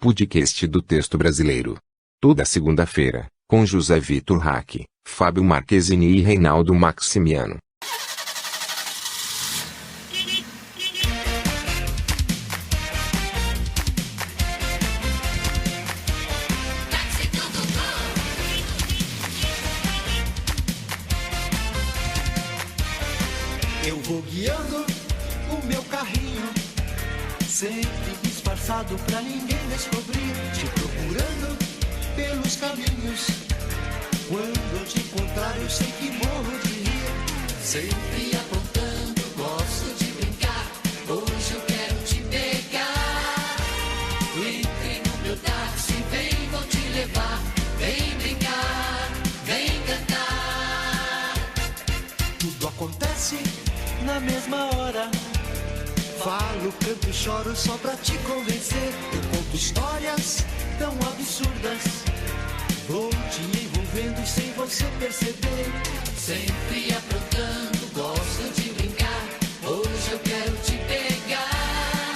podcast do texto brasileiro. Toda segunda-feira, com José Vitor Hack, Fábio Marquezini e Reinaldo Maximiano. Eu vou guiando o meu carrinho, sempre disfarçado pra ninguém descobrir, te procurando pelos caminhos. Quando eu te encontrar eu sei que morro de rir, sempre apontando, gosto de brincar. Hoje eu quero te pegar. Entre no meu táxi, vem, vou te levar. Vem brincar, vem cantar. Tudo acontece na mesma hora. Falo, canto e choro só pra te convencer. Eu conto histórias tão absurdas, vou te envolvendo e sem você perceber. Sempre aprontando, gosto de brincar. Hoje eu quero te pegar.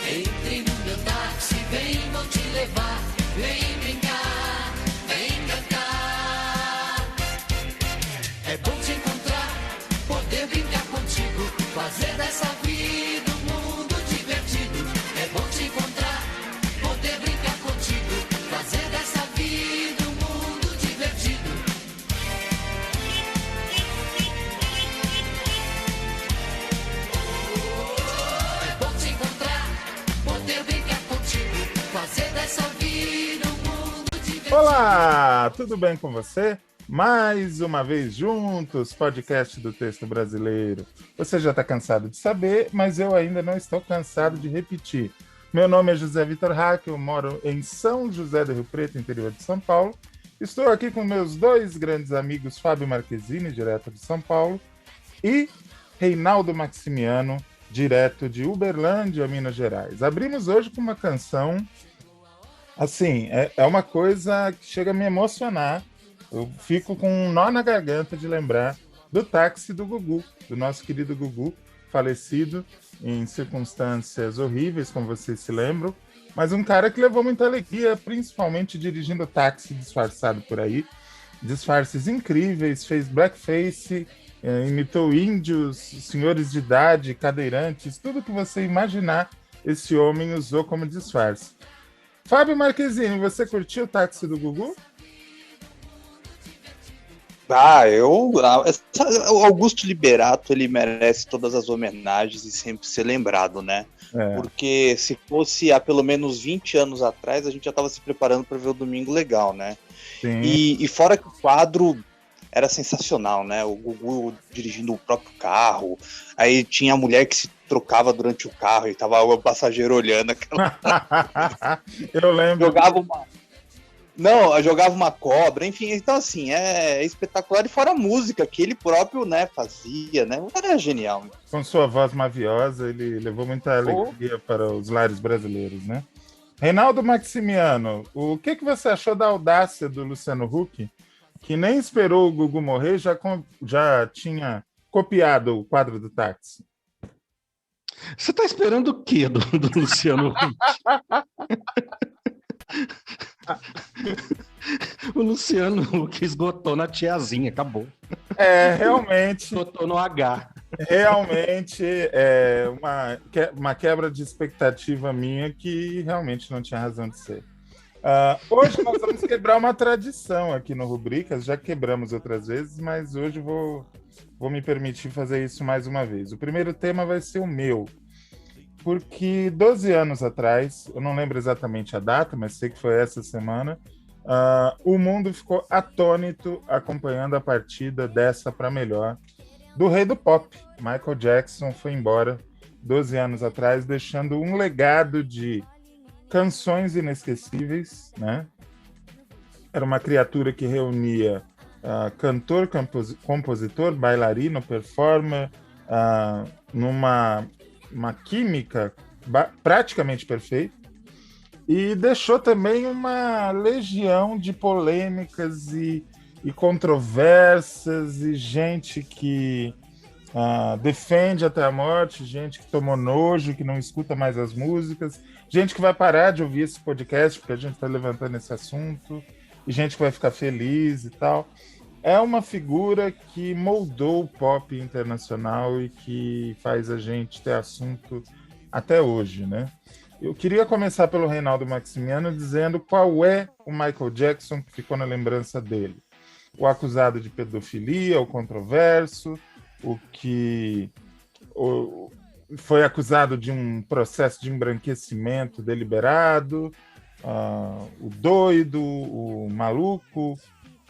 Entre no meu táxi, vem, vou te levar. Vem brincar, vem cantar. É bom te encontrar, poder brincar contigo, fazer dessa vida um mundo divertido. É bom te encontrar, poder brincar contigo, fazer dessa vida um mundo divertido. É bom te encontrar, poder brincar contigo, fazer dessa vida um mundo divertido. Olá, tudo bem com você? Mais uma vez juntos, podcast do texto brasileiro. Você já está cansado de saber, mas eu ainda não estou cansado de repetir. Meu nome é José Vitor Hack, eu moro em São José do Rio Preto, interior de São Paulo. Estou aqui com meus dois grandes amigos, Fábio Marquezini, direto de São Paulo, e Reinaldo Maximiano, direto de Uberlândia, Minas Gerais. Abrimos hoje com uma canção, assim, é uma coisa que chega a me emocionar. Eu fico com um nó na garganta de lembrar do táxi do Gugu, do nosso querido Gugu, falecido em circunstâncias horríveis, como vocês se lembram, mas um cara que levou muita alegria, principalmente dirigindo táxi disfarçado por aí, disfarces incríveis, fez blackface, imitou índios, senhores de idade, cadeirantes, tudo que você imaginar, esse homem usou como disfarce. Fábio Marquezini, você curtiu o táxi do Gugu? O Augusto Liberato, ele merece todas as homenagens e sempre ser lembrado, né? Porque se fosse há pelo menos 20 anos atrás, a gente já estava se preparando para ver o Domingo Legal, né? Sim. E fora que o quadro era sensacional, né? O Gugu dirigindo o próprio carro, aí tinha a mulher que se trocava durante o carro e tava o passageiro olhando aquela... Eu lembro. Jogava uma cobra, enfim, então assim, é espetacular, e fora a música que ele próprio, né, fazia, né, o cara é genial. Com sua voz maviosa, ele levou muita alegria para os lares brasileiros, né? Reinaldo Maximiano, o que você achou da audácia do Luciano Huck, que nem esperou o Gugu morrer, já tinha copiado o quadro do táxi? Você tá esperando o quê do Luciano Huck? O Luciano Huck esgotou na tiazinha, acabou. Realmente. Esgotou no H. Realmente é uma quebra de expectativa minha que realmente não tinha razão de ser. Hoje nós vamos quebrar uma tradição aqui no Rubricas, já quebramos outras vezes, mas hoje vou me permitir fazer isso mais uma vez. O primeiro tema vai ser o meu, porque 12 anos atrás, eu não lembro exatamente a data, mas sei que foi essa semana, o mundo ficou atônito acompanhando a partida dessa para melhor do rei do pop. Michael Jackson foi embora 12 anos atrás, deixando um legado de canções inesquecíveis, né? Era uma criatura que reunia cantor, compositor, bailarino, performer, numa química praticamente perfeita, e deixou também uma legião de polêmicas e controvérsias, e gente que defende até a morte, gente que tomou nojo, que não escuta mais as músicas, gente que vai parar de ouvir esse podcast porque a gente está levantando esse assunto, e gente que vai ficar feliz e tal. É uma figura que moldou o pop internacional e que faz a gente ter assunto até hoje, né? Eu queria começar pelo Reinaldo Maximiano dizendo qual é o Michael Jackson que ficou na lembrança dele. O acusado de pedofilia, o controverso, o que foi acusado de um processo de embranquecimento deliberado, o doido, o maluco,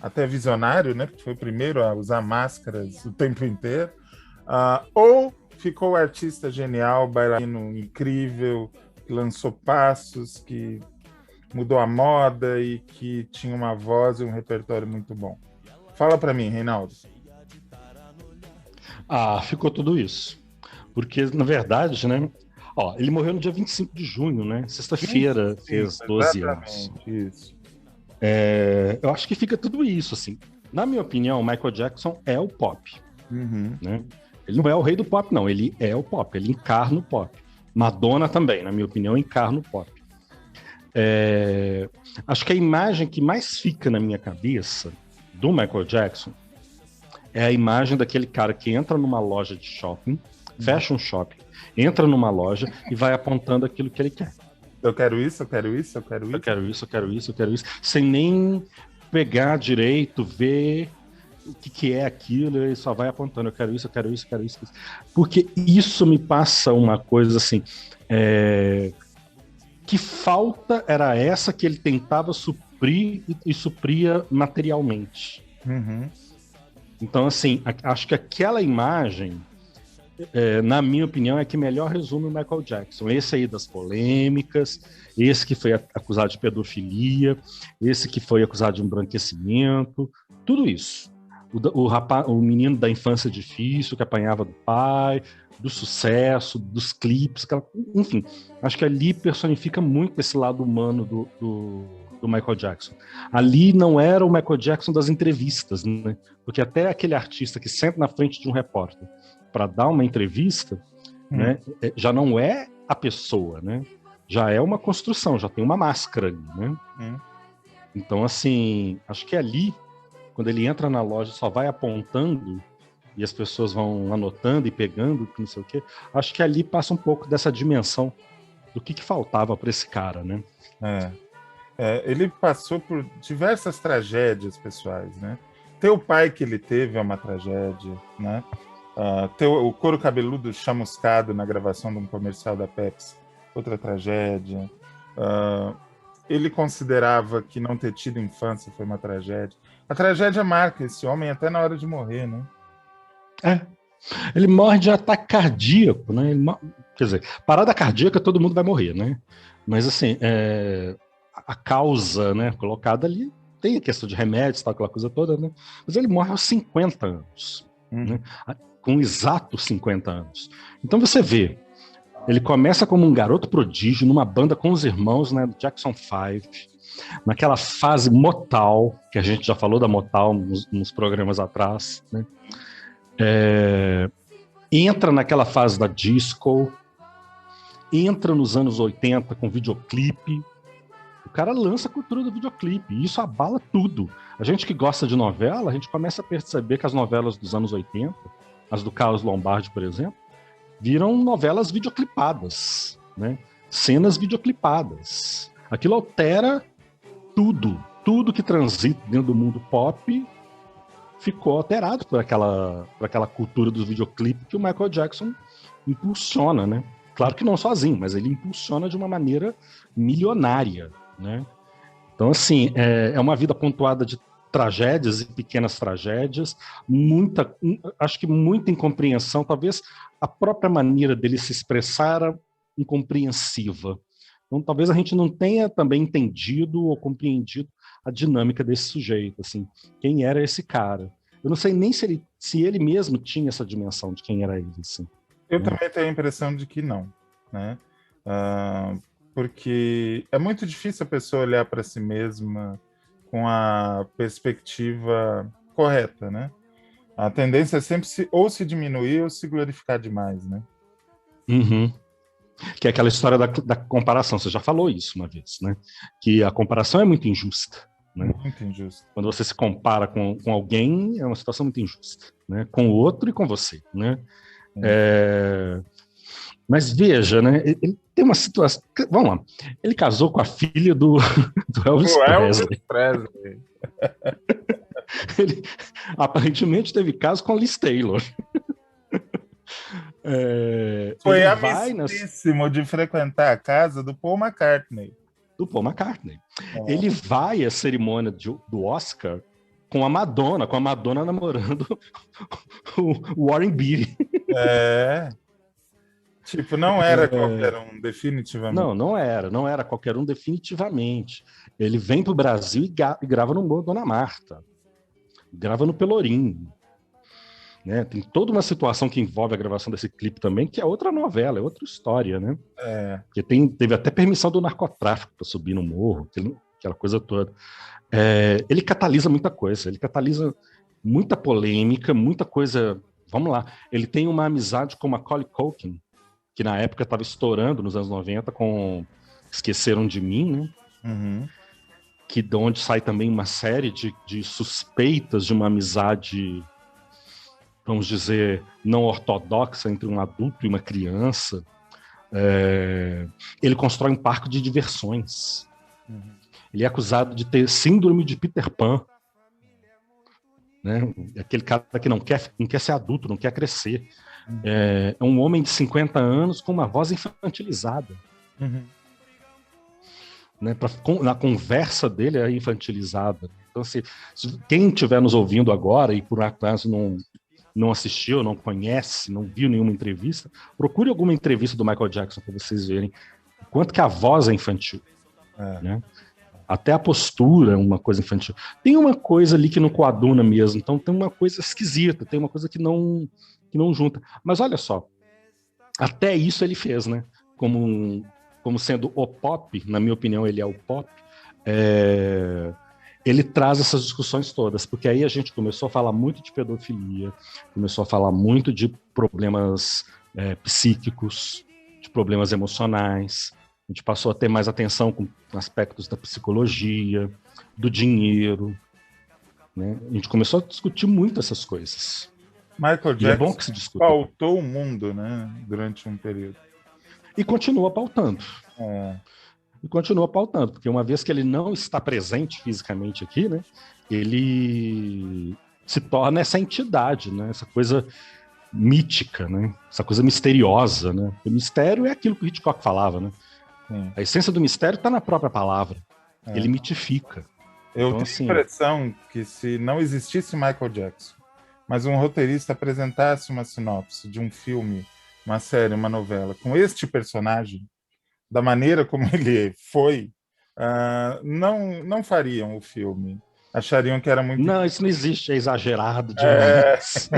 até visionário, né? Porque foi o primeiro a usar máscaras o tempo inteiro. Ou ficou o artista genial, bailarino incrível, que lançou passos, que mudou a moda e que tinha uma voz e um repertório muito bom. Fala para mim, Reinaldo. Ficou tudo isso. Porque, na verdade, né? Ele morreu no dia 25 de junho, né? Sexta-feira, fez 12 anos. Isso. Eu acho que fica tudo isso, assim. Na minha opinião, o Michael Jackson é o pop. Uhum. Né? Ele não é o rei do pop, não. Ele é o pop. Ele encarna o pop. Madonna também, na minha opinião, encarna o pop. Acho que a imagem que mais fica na minha cabeça do Michael Jackson é a imagem daquele cara que entra numa loja de shopping, fecha um shopping, entra numa loja e vai apontando aquilo que ele quer. Eu quero isso, eu quero isso, eu quero isso. Eu quero isso, eu quero isso, eu quero isso. Sem nem pegar direito, ver o que é aquilo, ele só vai apontando, eu quero isso, eu quero isso, eu quero isso. Porque isso me passa uma coisa assim, que falta era essa que ele tentava suprir e supria materialmente. Uhum. Então, assim, acho que aquela imagem, na minha opinião, é que melhor resume o Michael Jackson. Esse aí das polêmicas, esse que foi acusado de pedofilia, esse que foi acusado de embranquecimento, tudo isso. O menino da infância difícil, que apanhava do pai, do sucesso, dos clipes, enfim, acho que ali personifica muito esse lado humano do Michael Jackson. Ali não era o Michael Jackson das entrevistas, né? Porque até aquele artista que senta na frente de um repórter para dar uma entrevista, né, já não é a pessoa, né? Já é uma construção, já tem uma máscara ali, né? Então, assim, acho que ali, quando ele entra na loja, só vai apontando e as pessoas vão anotando e pegando, não sei o quê. Acho que ali passa um pouco dessa dimensão do que faltava para esse cara, né? Ele passou por diversas tragédias pessoais, né? Ter o pai que ele teve é uma tragédia, né? Ter o couro cabeludo chamuscado na gravação de um comercial da Pepsi, outra tragédia. Ele considerava que não ter tido infância foi uma tragédia. A tragédia marca esse homem até na hora de morrer, né? Ele morre de ataque cardíaco, né? Quer dizer, parada cardíaca todo mundo vai morrer, né? Mas assim, a causa, né, colocada ali, tem a questão de remédios, tal, aquela coisa toda, né? Mas ele morre aos 50 anos, né? Com exatos 50 anos. Então você vê, ele começa como um garoto prodígio numa banda com os irmãos, né, do Jackson 5, naquela fase Motown, que a gente já falou da Motown nos programas atrás, né? Entra naquela fase da disco, entra nos anos 80 com videoclipe. O cara lança a cultura do videoclipe, e isso abala tudo. A gente que gosta de novela, a gente começa a perceber que as novelas dos anos 80, as do Carlos Lombardi, por exemplo, viram novelas videoclipadas, né? Cenas videoclipadas. Aquilo altera tudo que transita dentro do mundo pop ficou alterado por aquela cultura dos videoclipes que o Michael Jackson impulsiona, né? Claro que não sozinho, mas ele impulsiona de uma maneira milionária, né? Então, assim, é uma vida pontuada de tragédias e pequenas tragédias, acho que muita incompreensão, talvez a própria maneira dele se expressar era incompreensiva. Então, talvez a gente não tenha também entendido ou compreendido a dinâmica desse sujeito, assim, quem era esse cara. Eu não sei nem se ele mesmo tinha essa dimensão de quem era ele, assim. Eu também tenho a impressão de que não, né? Porque é muito difícil a pessoa olhar para si mesma com a perspectiva correta, né? A tendência é sempre ou se diminuir ou se glorificar demais, né? Que é aquela história da comparação. Você já falou isso uma vez, né? Que a comparação é muito injusta. Né? Muito injusto. Quando você se compara com alguém, é uma situação muito injusta. Né? Com o outro e com você. Né? Mas veja, né? Ele tem uma situação... Vamos lá. Ele casou com a filha do Elvis Presley. Ele aparentemente teve caso com a Liz Taylor. Foi amicíssimo de frequentar a casa do Paul McCartney. Ele vai à cerimônia do Oscar com a Madonna namorando o Warren Beatty. Tipo, não era qualquer um, definitivamente. Não era qualquer um, definitivamente. Ele vem pro Brasil e grava no Dona Marta. Grava no Pelourinho. Né? Tem toda uma situação que envolve a gravação desse clipe também, que é outra novela, é outra história, né? Porque teve até permissão do narcotráfico para subir no morro, aquela coisa toda. Ele catalisa muita coisa, ele catalisa muita polêmica, muita coisa. Vamos lá, ele tem uma amizade com Macaulay Culkin, que na época estava estourando nos anos 90 com Esqueceram de Mim, né? Uhum. Que de onde sai também uma série de suspeitas de uma amizade, vamos dizer, não ortodoxa entre um adulto e uma criança. Ele constrói um parque de diversões. Uhum. Ele é acusado de ter síndrome de Peter Pan. Né? Aquele cara que não quer ser adulto, não quer crescer. Uhum. É um homem de 50 anos com uma voz infantilizada. Uhum. Né? Na conversa dele é infantilizada. Então, se quem estiver nos ouvindo agora e por acaso não assistiu, não conhece, não viu nenhuma entrevista, procure alguma entrevista do Michael Jackson para vocês verem o quanto que a voz é infantil. Né? Até a postura é uma coisa infantil. Tem uma coisa ali que não coaduna mesmo, então tem uma coisa esquisita, tem uma coisa que não junta. Mas olha só, até isso ele fez, né? Como sendo o pop, na minha opinião ele é o pop, ele traz essas discussões todas, porque aí a gente começou a falar muito de pedofilia, começou a falar muito de problemas psíquicos, de problemas emocionais, a gente passou a ter mais atenção com aspectos da psicologia, do dinheiro, né? A gente começou a discutir muito essas coisas. Michael Jackson é bom que se discuta. pautou o mundo, né, durante um período. E continua pautando. Porque uma vez que ele não está presente fisicamente aqui, né, ele se torna essa entidade, né, essa coisa mítica, né, essa coisa misteriosa. Né? O mistério é aquilo que o Hitchcock falava. Né? A essência do mistério está na própria palavra. Ele mitifica. Eu tenho a impressão que se não existisse Michael Jackson, mas um roteirista apresentasse uma sinopse de um filme, uma série, uma novela, com este personagem, da maneira como ele foi, não fariam o filme. Achariam que era muito... Não, isso não existe, é exagerado demais.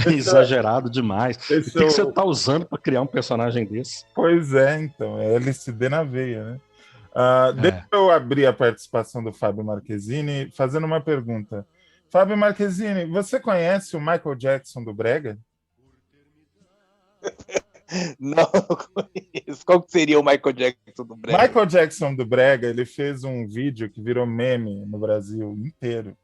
É exagerado demais. O que você está usando para criar um personagem desse? Pois é, então, é LSD na veia, né? Deixa eu abrir a participação do Fábio Marchesini fazendo uma pergunta. Fábio Marchesini, você conhece o Michael Jackson do Brega? Não conheço. Qual seria o Michael Jackson do Brega? Michael Jackson do Brega, ele fez um vídeo que virou meme no Brasil inteiro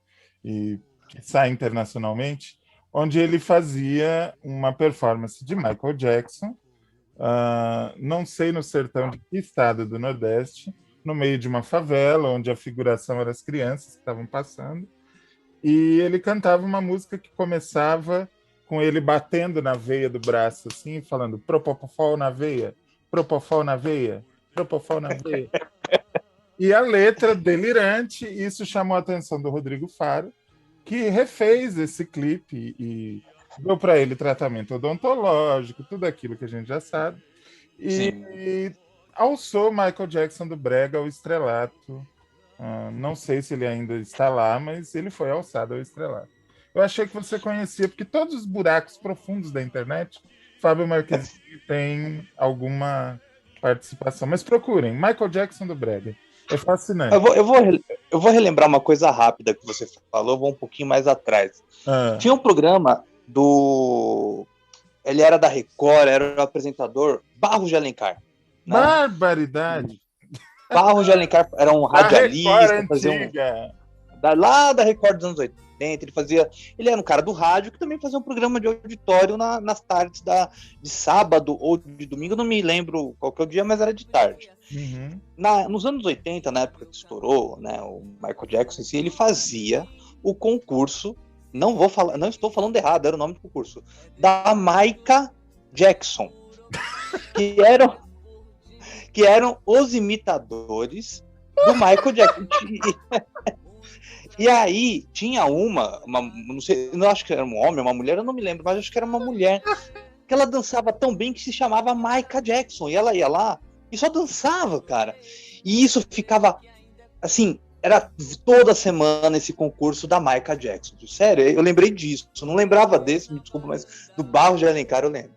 e que sai internacionalmente, onde ele fazia uma performance de Michael Jackson, não sei no sertão de que estado do Nordeste, no meio de uma favela, onde a figuração eram as crianças que estavam passando, e ele cantava uma música que começava com ele batendo na veia do braço, assim, falando propofol na veia, propofol na veia, propofol na veia. E a letra delirante, isso chamou a atenção do Rodrigo Faro, que refez esse clipe e deu para ele tratamento odontológico, tudo aquilo que a gente já sabe, e alçou Michael Jackson do Brega ao estrelato. Não sei se ele ainda está lá, mas ele foi alçado ao estrelato. Eu achei que você conhecia, porque todos os buracos profundos da internet, Fábio Marchesini tem alguma participação. Mas procurem, Michael Jackson do Brega. É fascinante. Eu vou relembrar uma coisa rápida que você falou, vou um pouquinho mais atrás. Tinha um programa ele era da Record, era o apresentador Barros de Alencar. Né? Barbaridade! Barros de Alencar era um radialista, lá da Record dos anos 80. Ele era um cara do rádio que também fazia um programa de auditório nas tardes de sábado ou de domingo, não me lembro qual que é o dia, mas era de tarde. Uhum. Nos anos 80, na época que estourou, né, o Michael Jackson em si, ele fazia o concurso, não estou falando errado, era o nome do concurso, da Michael Jackson, que eram os imitadores do Michael Jackson. E aí, tinha uma não sei, não acho que era um homem, uma mulher, eu não me lembro, mas acho que era uma mulher, que ela dançava tão bem que se chamava Michael Jackson, e ela ia lá e só dançava, cara. E isso ficava, assim, era toda semana esse concurso da Michael Jackson. Sério, eu lembrei disso, eu não lembrava desse, me desculpa, mas do Barros de Alencar eu lembro.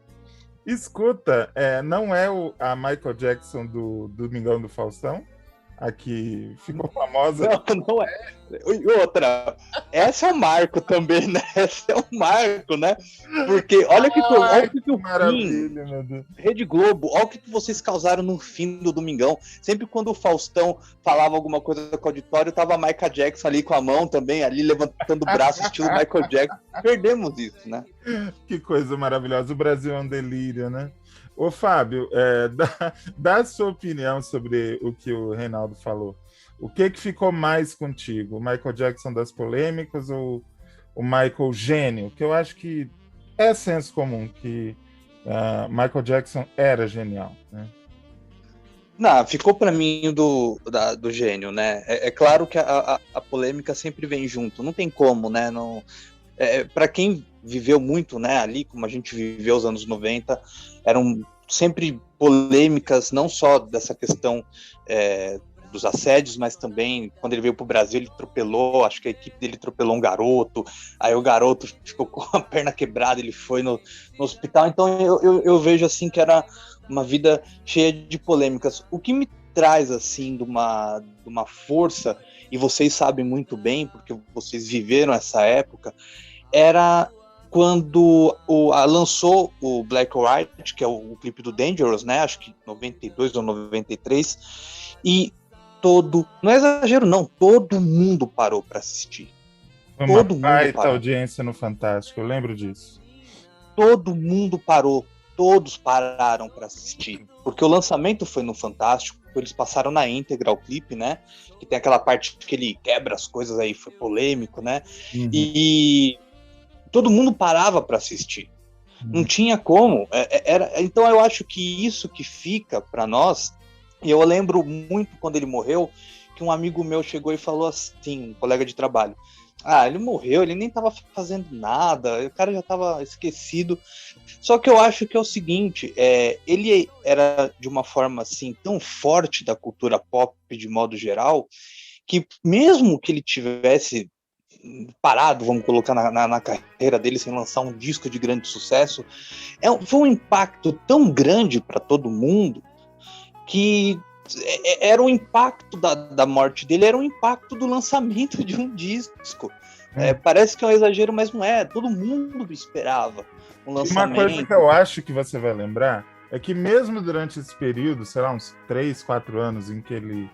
Escuta, não é a Michael Jackson do Domingão do Faustão? A que ficou famosa? Não é. E outra, essa é um marco também, né? Essa é um marco, né? Porque olha que o maravilha, meu Deus. Rede Globo, olha o que vocês causaram no fim do Domingão. Sempre quando o Faustão falava alguma coisa com o auditório, tava a Michael Jackson ali com a mão também, ali levantando o braço, estilo Michael Jackson. Perdemos isso, né? Que coisa maravilhosa. O Brasil é um delírio, né? Ô, Fábio, dá a sua opinião sobre o que o Reinaldo falou. O que ficou mais contigo? O Michael Jackson das polêmicas ou o Michael gênio? Que eu acho que é senso comum que Michael Jackson era genial, né? Não, ficou para mim do gênio, né? É claro que a polêmica sempre vem junto, não tem como, né? Para quem viveu muito, né, ali, como a gente viveu os anos 90, eram sempre polêmicas, não só dessa questão dos assédios, mas também, quando ele veio para o Brasil, ele atropelou, acho que a equipe dele atropelou um garoto, aí o garoto ficou com a perna quebrada, ele foi no hospital, então eu vejo assim que era uma vida cheia de polêmicas. O que me traz, assim, de uma força, e vocês sabem muito bem, porque vocês viveram essa época, era quando lançou o Black or White, que é o clipe do Dangerous, né? Acho que 92 ou 93, e não é exagero não, todo mundo parou para assistir. Foi uma baita audiência no Fantástico, eu lembro disso. Todo mundo parou, todos pararam para assistir, porque o lançamento foi no Fantástico, eles passaram na íntegra o clipe, né? Que tem aquela parte que ele quebra as coisas aí, foi polêmico, né? Uhum. E todo mundo parava para assistir. Não tinha como. Então eu acho que isso que fica para nós, e eu lembro muito quando ele morreu, que um amigo meu chegou e falou assim, um colega de trabalho, ele morreu, ele nem estava fazendo nada, o cara já estava esquecido. Só que eu acho que é o seguinte, ele era de uma forma assim tão forte da cultura pop de modo geral, que mesmo que ele tivesse parado, vamos colocar na carreira dele sem lançar um disco de grande sucesso, foi um impacto tão grande para todo mundo que era o impacto da morte dele, era o impacto do lançamento de um disco. Parece que é um exagero, mas não é. Todo mundo esperava um lançamento. Uma coisa que eu acho que você vai lembrar é que mesmo durante esse período, sei lá, uns 3, 4 anos em que ele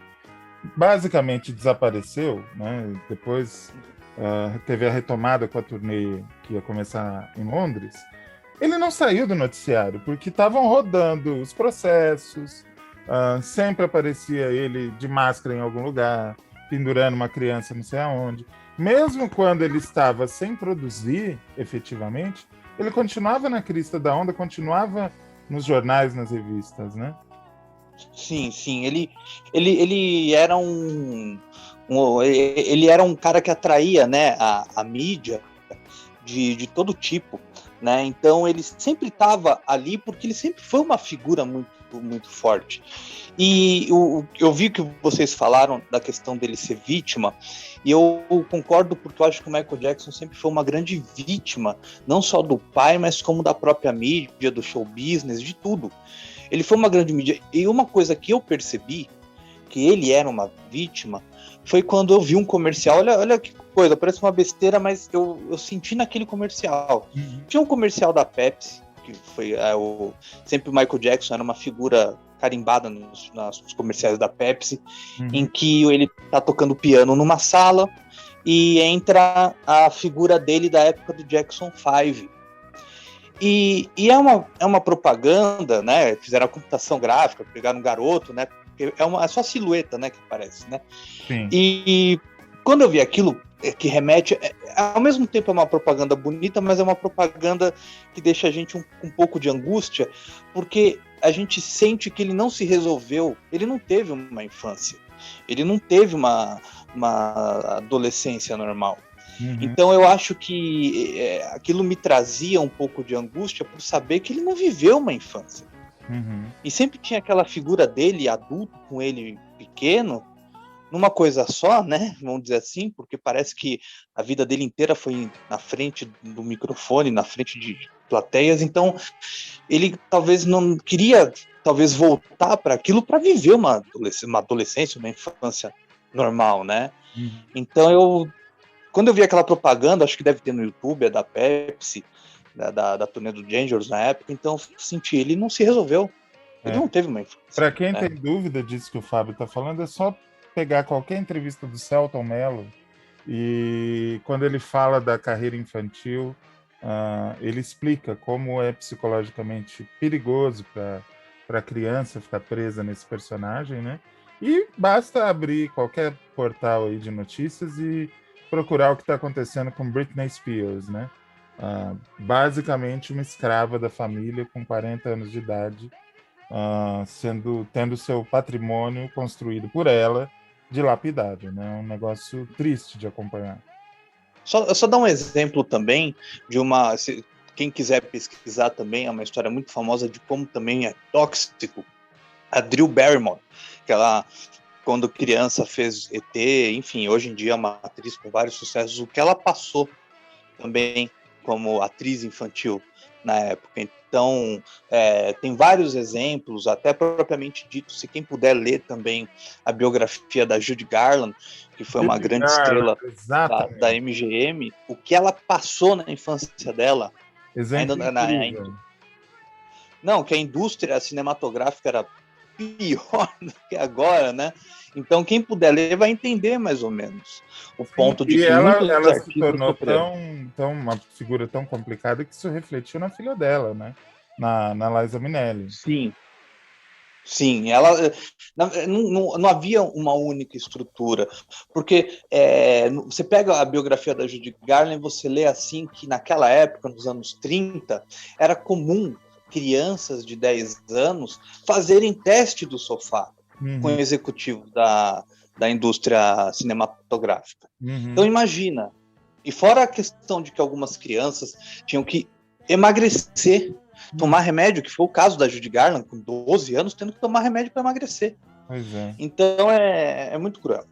basicamente desapareceu, né? Depois teve a retomada com a turnê que ia começar em Londres, ele não saiu do noticiário, porque estavam rodando os processos, sempre aparecia ele de máscara em algum lugar, pendurando uma criança não sei aonde. Mesmo quando ele estava sem produzir, efetivamente, ele continuava na crista da onda, continuava nos jornais, nas revistas, né? Sim. Ele era ele era um cara que atraía, né, a mídia de todo tipo, né? Então ele sempre estava ali porque ele sempre foi uma figura muito forte. E eu vi que vocês falaram da questão dele ser vítima, e eu concordo, porque eu acho que o Michael Jackson sempre foi uma grande vítima, não só do pai, mas como da própria mídia, do show business, de tudo. Ele foi uma grande mídia. E uma coisa que eu percebi, que ele era uma vítima, foi quando eu vi um comercial. Olha que coisa, parece uma besteira, mas eu senti naquele comercial. Tinha um comercial da Pepsi, que foi sempre o Michael Jackson era uma figura carimbada nos comerciais da Pepsi, em que ele tá tocando piano numa sala e entra a figura dele da época do Jackson 5. E é uma propaganda, né? Fizeram a computação gráfica, pegaram um garoto, né? É só a silhueta, né, que aparece, né? Sim. E quando eu vi aquilo, que remete, ao mesmo tempo é uma propaganda bonita, mas é uma propaganda que deixa a gente um pouco de angústia, porque a gente sente que ele não se resolveu, ele não teve uma infância, ele não teve uma adolescência normal. Então eu acho que aquilo me trazia um pouco de angústia por saber que ele não viveu uma infância. E sempre tinha aquela figura dele, adulto, com ele pequeno, numa coisa só, né? Vamos dizer assim, porque parece que a vida dele inteira foi na frente do microfone, na frente de plateias. Então, ele talvez não queria, voltar para aquilo para viver uma adolescência, uma infância normal, né? Então, quando eu vi aquela propaganda, acho que deve ter no YouTube, é da Pepsi, da turnê do Dangerous na época, então eu senti, ele não se resolveu. Ele não teve uma infância. Para quem tem dúvida disso que o Fábio está falando, é só pegar qualquer entrevista do Selton Mello e quando ele fala da carreira infantil, ele explica como é psicologicamente perigoso para a criança ficar presa nesse personagem, né? E basta abrir qualquer portal aí de notícias e procurar o que está acontecendo com Britney Spears, né? Basicamente uma escrava da família com 40 anos de idade, tendo seu patrimônio construído por ela dilapidado, né? Um negócio triste de acompanhar. Só dar um exemplo também de quem quiser pesquisar também, é uma história muito famosa de como também é tóxico. A Drew Barrymore, que ela, quando criança, fez ET, enfim, hoje em dia é uma atriz com vários sucessos, o que ela passou também como atriz infantil na época. Então, tem vários exemplos, até propriamente dito, se quem puder ler também a biografia da Judy Garland, que foi uma grande estrela da MGM, o que ela passou na infância dela. Exemplo Não, que a indústria cinematográfica era pior do que agora, né? Então, quem puder ler vai entender mais ou menos o ponto de que ela se tornou tão uma figura tão complicada que isso refletiu na filha dela, né? Na Liza Minnelli. Sim, ela não havia uma única estrutura, porque você pega a biografia da Judy Garland e você lê assim que naquela época, nos anos 30, era comum crianças de 10 anos fazerem teste do sofá com executivos da indústria cinematográfica. Então imagina, e fora a questão de que algumas crianças tinham que emagrecer, tomar remédio, que foi o caso da Judy Garland, com 12 anos, tendo que tomar remédio para emagrecer. Pois é. Então é muito cruel.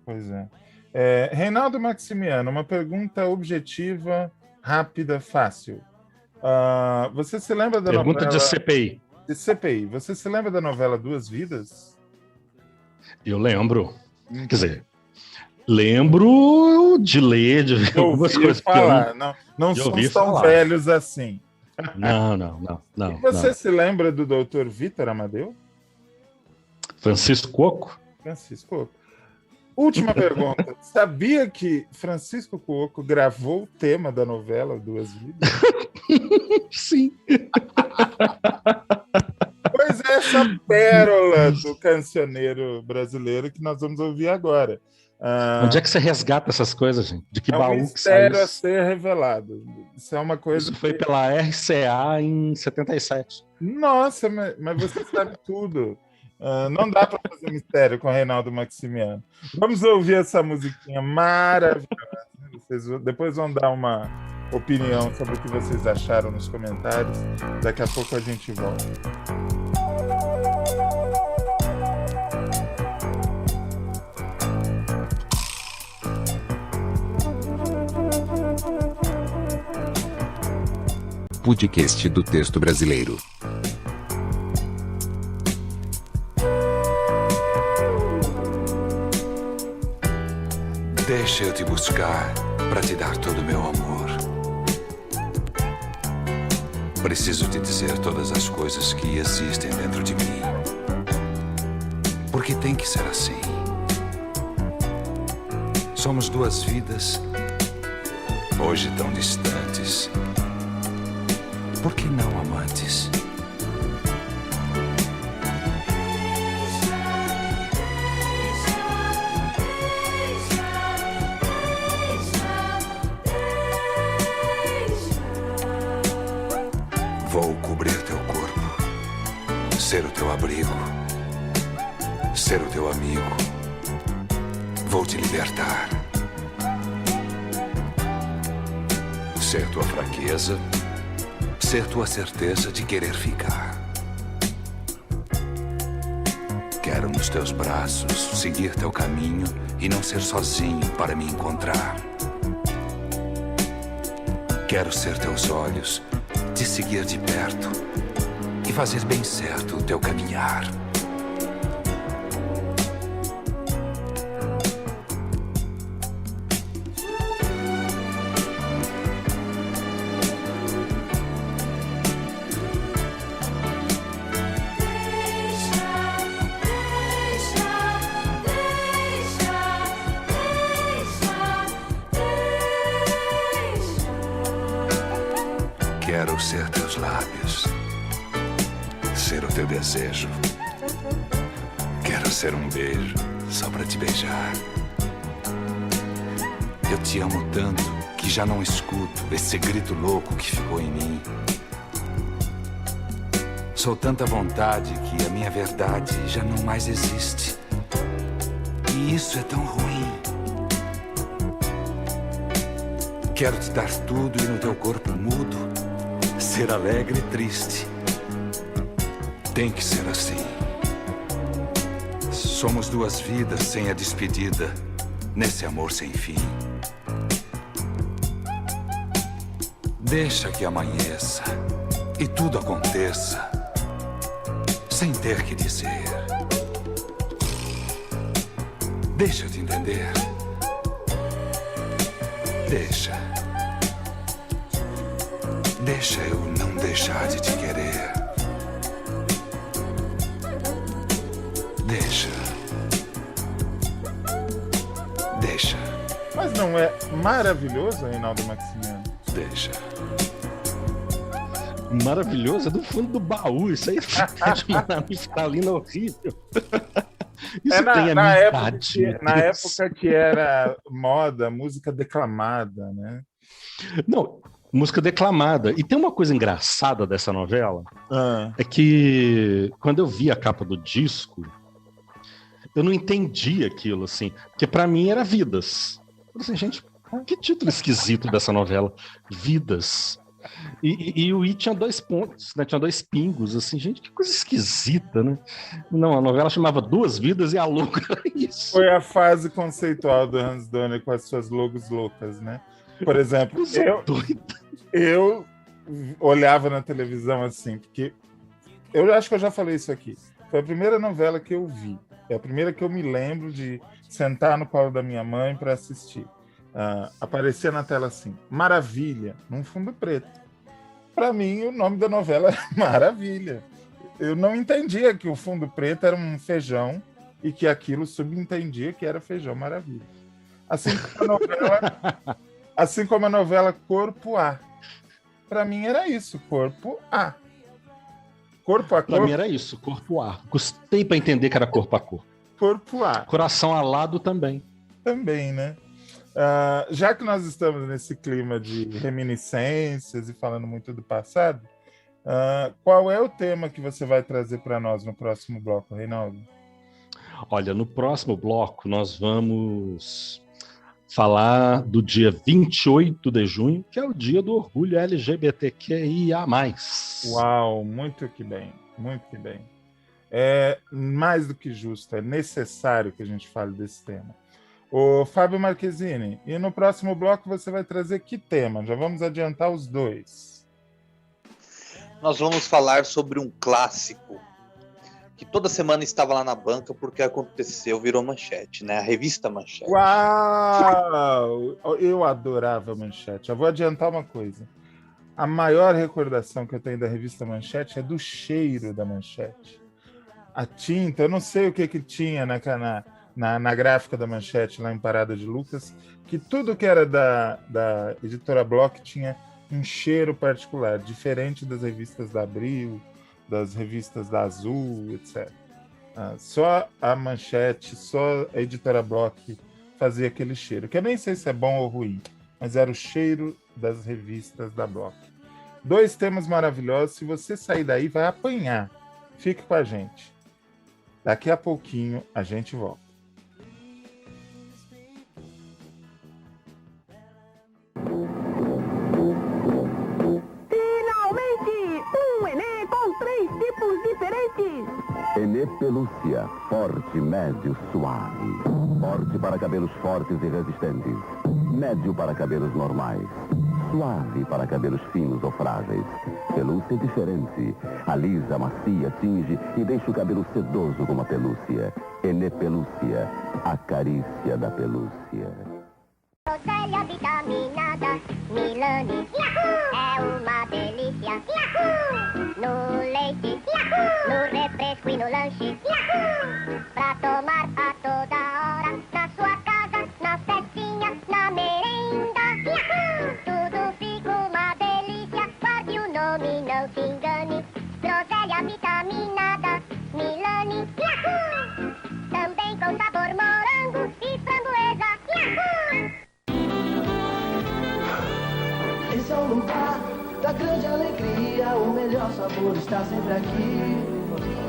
Pois é. Reinaldo Maximiano, uma pergunta objetiva, rápida, fácil. Você se lembra da pergunta novela... de CPI. De CPI. Você se lembra da novela Duas Vidas? Eu lembro. Quer dizer, lembro de ler, de ver algumas coisas. Falar. Não somos tão velhos assim. Não. E você se lembra do Dr. Vitor Amadeu? Francisco Coco? Francisco Coco. Última pergunta. Sabia que Francisco Coco gravou o tema da novela Duas Vidas? Sim. Pois é, essa pérola do cancioneiro brasileiro que nós vamos ouvir agora. Onde é que você resgata essas coisas, gente? De que baú que sai? É um mistério a ser revelado. Isso é uma coisa. Isso foi pela RCA em 77. Nossa, mas você sabe tudo. Não dá para fazer mistério com o Reinaldo Maximiano. Vamos ouvir essa musiquinha maravilhosa. Vocês depois vão dar uma opinião sobre o que vocês acharam nos comentários. Daqui a pouco a gente volta. Podcast do Texto Brasileiro. Deixa eu te buscar para te dar todo o meu amor. Preciso te dizer todas as coisas que existem dentro de mim. Porque tem que ser assim. Somos duas vidas, hoje tão distantes. Por que não amantes? Vou cobrir teu corpo, ser o teu abrigo, ser o teu amigo. Vou te libertar. Ser tua fraqueza, ser tua certeza de querer ficar. Quero nos teus braços seguir teu caminho e não ser sozinho para me encontrar. Quero ser teus olhos, te seguir de perto e fazer bem certo o teu caminhar. Quero ser teus lábios, ser o teu desejo. Quero ser um beijo só pra te beijar. Eu te amo tanto que já não escuto esse grito louco que ficou em mim. Sou tanta vontade que a minha verdade já não mais existe. E isso é tão ruim. Quero te dar tudo e no teu corpo mudo ser alegre e triste. Tem que ser assim. Somos duas vidas sem a despedida, nesse amor sem fim. Deixa que amanheça e tudo aconteça, sem ter que dizer. Deixa eu te entender. Deixa eu não deixar de te querer. Deixa. Mas não é maravilhoso, Reinaldo Maximiano? Deixa. Maravilhoso, é do fundo do baú. Isso aí é de uma naftalina horrível. Isso tem na amizade. época que era moda, música declamada, né? Não, música declamada. E tem uma coisa engraçada dessa novela, é que quando eu vi a capa do disco, eu não entendi aquilo, assim, porque pra mim era Vidas. Eu falei assim, gente, que título esquisito dessa novela, Vidas. E o I tinha 2 pontos, né? Tinha 2 pingos, assim, gente, que coisa esquisita, né? Não, a novela chamava Duas Vidas e a logo era isso. Foi a fase conceitual do Hans Donner com as suas logos loucas, né? Por exemplo, eu olhava na televisão assim, porque eu acho que eu já falei isso aqui. Foi a primeira novela que eu vi. É a primeira que eu me lembro de sentar no colo da minha mãe para assistir. Aparecia na tela assim, Maravilha, num fundo preto. Para mim, o nome da novela era Maravilha. Eu não entendia que o fundo preto era um feijão e que aquilo subentendia que era Feijão Maravilha. Assim como a novela Corpo A. Para mim era isso, Corpo A. Corpo a corpo. Pra mim era isso, Corpo A. Custei para entender que era corpo a corpo. Corpo A. Coração alado também. Também, né? Já que nós estamos nesse clima de reminiscências e falando muito do passado, qual é o tema que você vai trazer para nós no próximo bloco, Reinaldo? Olha, no próximo bloco nós vamos falar do dia 28 de junho, que é o dia do orgulho LGBTQIA+. Uau, muito que bem, muito que bem. É mais do que justo, é necessário que a gente fale desse tema. Ô, Fábio Marquezine, e no próximo bloco você vai trazer que tema? Já vamos adiantar os 2. Nós vamos falar sobre um clássico que toda semana estava lá na banca porque aconteceu, virou manchete, né? A revista Manchete. Uau! Eu adorava Manchete. Eu vou adiantar uma coisa. A maior recordação que eu tenho da revista Manchete é do cheiro da Manchete. A tinta, eu não sei o que tinha na gráfica da Manchete, lá em Parada de Lucas, que tudo que era da editora Bloch tinha um cheiro particular, diferente das revistas da Abril, das revistas da Azul, etc. Só a Manchete, só a editora Bloch fazia aquele cheiro, que eu nem sei se é bom ou ruim, mas era o cheiro das revistas da Bloch. 2 temas maravilhosos, se você sair daí vai apanhar. Fique com a gente. Daqui a pouquinho a gente volta. Finalmente, um Enê com 3 tipos diferentes. Enê Pelúcia, forte, médio, suave. Forte para cabelos fortes e resistentes. Médio para cabelos normais. Suave para cabelos finos ou frágeis. Pelúcia diferente. Alisa, macia, tinge e deixa o cabelo sedoso como a pelúcia. Enê Pelúcia, a carícia da pelúcia. Groselha vitaminada, Milani, é uma delícia. No leite, no refresco e no lanche, pra tomar a toda hora, na sua casa, na festinha, na merenda. Tudo fica uma delícia, guarde o nome, não se engane. Groselha vitaminada, Milani, também com sabor morango e framboesa. Esse é o lugar da grande alegria, o melhor sabor está sempre aqui.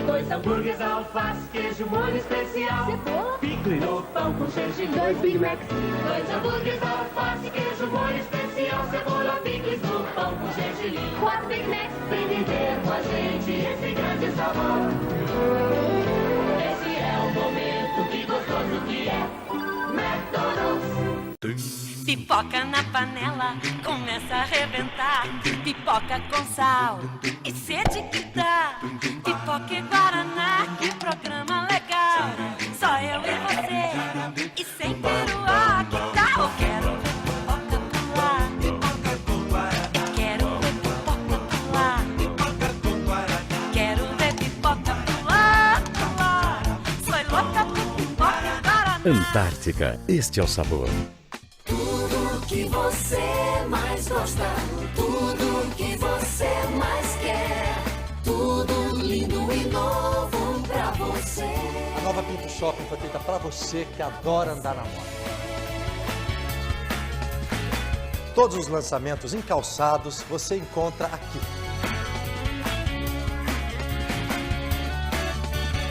2 hambúrgueres, alface, queijo, molho especial. Picle no pão com gergelim. 2 Big Macs. 2 hambúrgueres, alface, queijo, molho especial. Cebola, picles no pão com gergelim. 4 Big Macs. Vem viver com a gente esse grande sabor. Esse é o momento, que gostoso que é. McDonald's. Pipoca na panela, começa a arrebentar. Pipoca com sal e sede que dá. Pipoca e Guaraná, que programa legal. Só eu e você, e sem peruá, que tal? Quero ver pipoca pular. Pipoca com Guaraná. Quero ver pipoca pular. Pipoca com Guaraná. Quero ver pipoca pular, pular. Sou louca por pipoca e Guaraná. Antártica, este é o sabor. Tudo que você mais gosta, tudo que você mais quer, tudo lindo e novo pra você. A nova Pinto Shopping foi feita pra você que adora andar na moda. Todos os lançamentos em calçados você encontra aqui.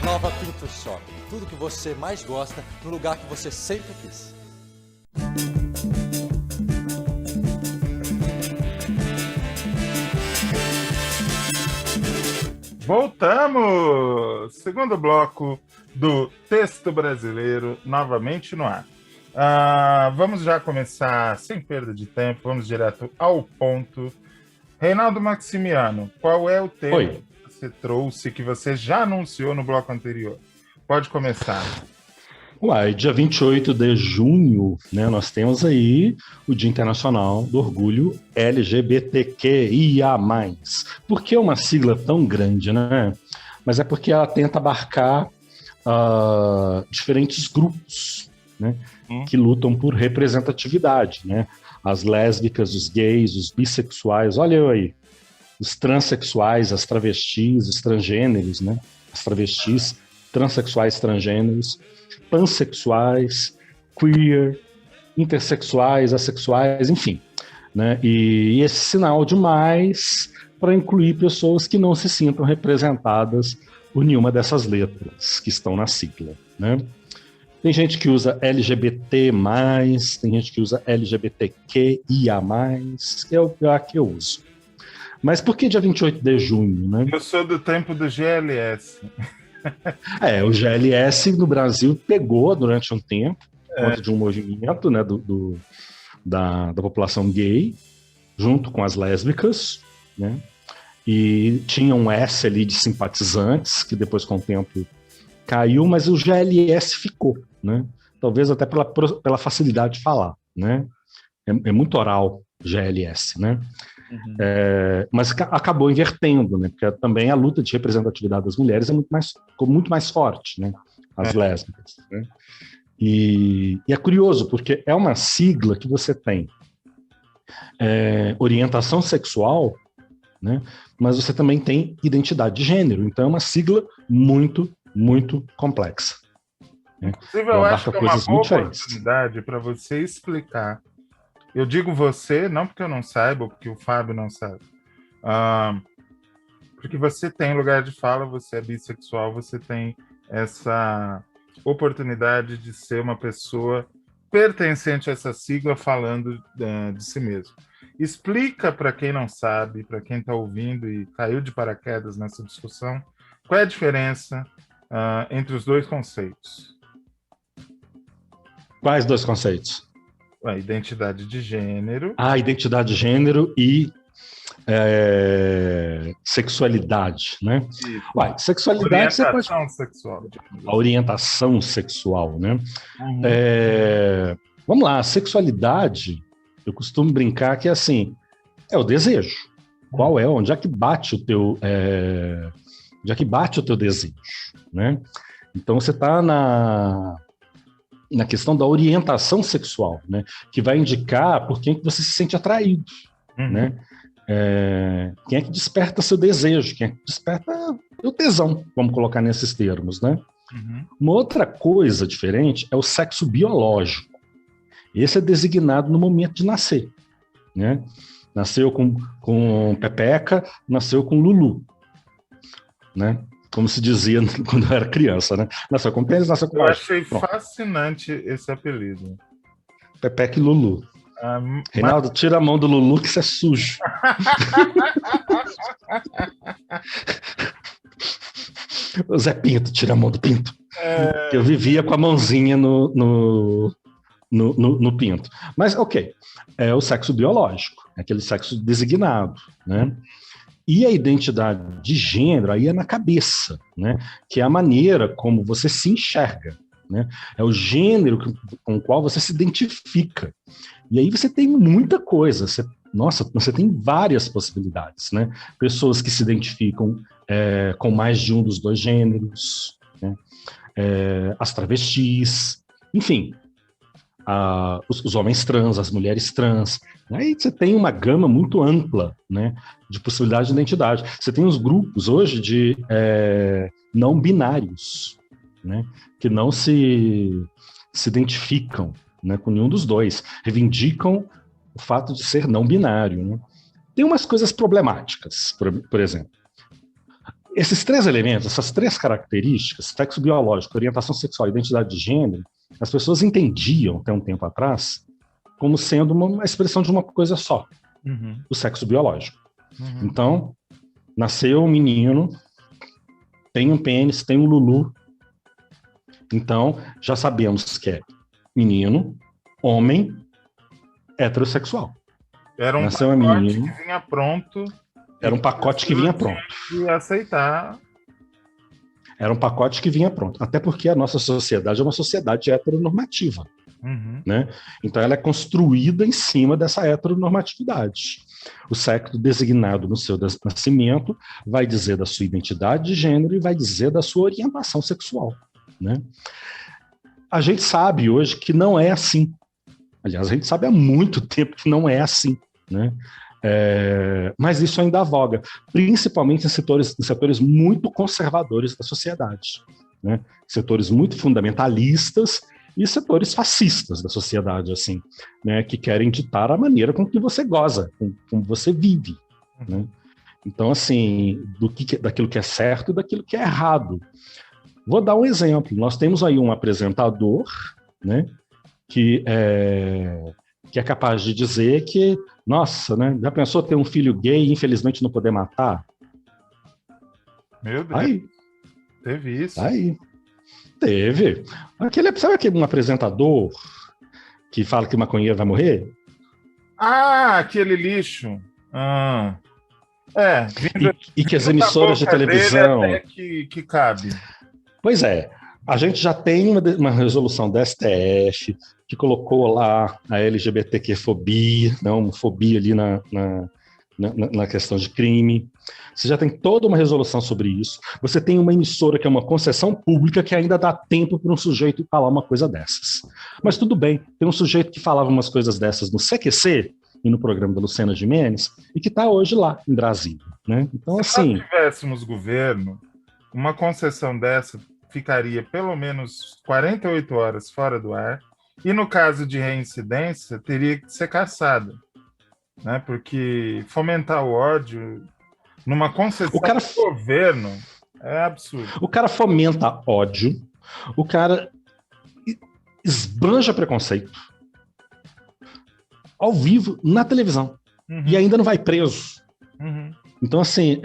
Nova Pinto Shopping, tudo que você mais gosta no lugar que você sempre quis. Voltamos! Segundo bloco do Texto Brasileiro, novamente no ar. Vamos já começar, sem perda de tempo, vamos direto ao ponto. Reinaldo Maximiano, qual é o tema que você trouxe, que você já anunciou no bloco anterior? Pode começar. Dia 28 de junho, né, nós temos aí o Dia Internacional do Orgulho LGBTQIA+. Por que uma sigla tão grande, né? Mas é porque ela tenta abarcar diferentes grupos, né, que lutam por representatividade, né? As lésbicas, os gays, os bissexuais, olha eu aí, os transexuais, as travestis, os transgêneros, né? As travestis, transexuais, transgêneros, pansexuais, queer, intersexuais, assexuais, enfim, né? E esse sinal de mais para incluir pessoas que não se sintam representadas por nenhuma dessas letras que estão na sigla, né? Tem gente que usa LGBT+, tem gente que usa LGBTQIA+, que é a que eu uso. Mas por que dia 28 de junho, né? Eu sou do tempo do GLS. O GLS no Brasil pegou durante um tempo, por conta de um movimento, né, da população gay, junto com as lésbicas, né, e tinha um S ali de simpatizantes, que depois com o tempo caiu, mas o GLS ficou, né, talvez até pela facilidade de falar, né, é muito oral GLS, né. Mas acabou invertendo, né? Porque também a luta de representatividade das mulheres ficou muito mais forte, né? As lésbicas, né? E é curioso, porque é uma sigla que você tem orientação sexual, né? Mas você também tem identidade de gênero. Então é uma sigla muito, muito complexa. Né? Inclusive, eu acho que é uma boa oportunidade para você explicar. Eu digo você, não porque eu não saiba, ou porque o Fábio não sabe. Porque você tem lugar de fala, você é bissexual, você tem essa oportunidade de ser uma pessoa pertencente a essa sigla falando de si mesmo. Explica para quem não sabe, para quem está ouvindo e caiu de paraquedas nessa discussão, qual é a diferença entre os dois conceitos. Quais dois conceitos? A identidade de gênero. Identidade de gênero e sexualidade, né? Sexualidade você pode... sexual. A orientação sexual, né? Vamos lá, a sexualidade, eu costumo brincar que assim, é o desejo. Qual é? Onde é que bate o teu desejo, né? Então você está na questão da orientação sexual, né? Que vai indicar por quem que você se sente atraído, né? Quem é que desperta seu desejo, quem é que desperta o tesão, vamos colocar nesses termos, né? Uma outra coisa diferente é o sexo biológico. Esse é designado no momento de nascer, né? Nasceu com Pepeca, nasceu com Lulu, né? Como se dizia quando eu era criança, né? Nasceu com pênis, nasceu com... Eu achei fascinante esse apelido. Pepeca e Lulu. Reinaldo, tira a mão do Lulu que isso é sujo. O Zé Pinto, tira a mão do Pinto. Eu vivia com a mãozinha no pinto. Mas, ok, é o sexo biológico, é aquele sexo designado, né? E a identidade de gênero aí é na cabeça, né? Que é a maneira como você se enxerga, né? É o gênero com o qual você se identifica. E aí você tem muita coisa, você tem várias possibilidades, né? Pessoas que se identificam com mais de um dos dois gêneros, né? As travestis, enfim, os homens trans, as mulheres trans. Aí você tem uma gama muito ampla, né, de possibilidades de identidade. Você tem os grupos hoje de não binários, né, que não se identificam, né, com nenhum dos dois, reivindicam o fato de ser não binário, né. Tem umas coisas problemáticas, por exemplo. Esses três elementos, essas três características, sexo biológico, orientação sexual e identidade de gênero, as pessoas entendiam, até um tempo atrás, como sendo uma expressão de uma coisa só, o sexo biológico. Então, nasceu um menino, tem um pênis, tem um Lulu, então já sabemos que é menino, homem, heterossexual. Era um nasceu pacote que vinha pronto. Era um pacote que vinha pronto. E aceitar. Era um pacote que vinha pronto. Até porque a nossa sociedade é uma sociedade heteronormativa. Né? Então ela é construída em cima dessa heteronormatividade. O sexo designado no seu nascimento vai dizer da sua identidade de gênero e vai dizer da sua orientação sexual, né? A gente sabe hoje que não é assim. Aliás, a gente sabe há muito tempo que não é assim, né? Mas isso ainda voga, principalmente em setores muito conservadores da sociedade, né? Setores muito fundamentalistas e setores fascistas da sociedade, assim, né? Que querem ditar a maneira com que você goza, com você vive, né? Então, assim, daquilo que é certo e daquilo que é errado. Vou dar um exemplo. Nós temos aí um apresentador, né? Que é capaz de dizer que, nossa, né? Já pensou ter um filho gay e infelizmente não poder matar? Meu Deus. Aí. Teve isso? Aí. Teve. Sabe aquele apresentador que fala que maconheiro vai morrer? Aquele lixo. E que as emissoras de televisão... Até que cabe. Pois é. A gente já tem uma resolução da STF que colocou lá a LGBTQ-fobia, não, fobia ali na questão de crime. Você já tem toda uma resolução sobre isso. Você tem uma emissora que é uma concessão pública que ainda dá tempo para um sujeito falar uma coisa dessas. Mas tudo bem, tem um sujeito que falava umas coisas dessas no CQC e no programa da Luciana Gimenez e que está hoje lá em Brasília, né? Então, Se assim, nós tivéssemos governo, uma concessão dessa ficaria pelo menos 48 horas fora do ar e, no caso de reincidência, teria que ser cassada, né? Porque fomentar o ódio numa concessão do governo é absurdo. O cara fomenta ódio, o cara esbanja preconceito ao vivo na televisão e ainda não vai preso. Então, assim,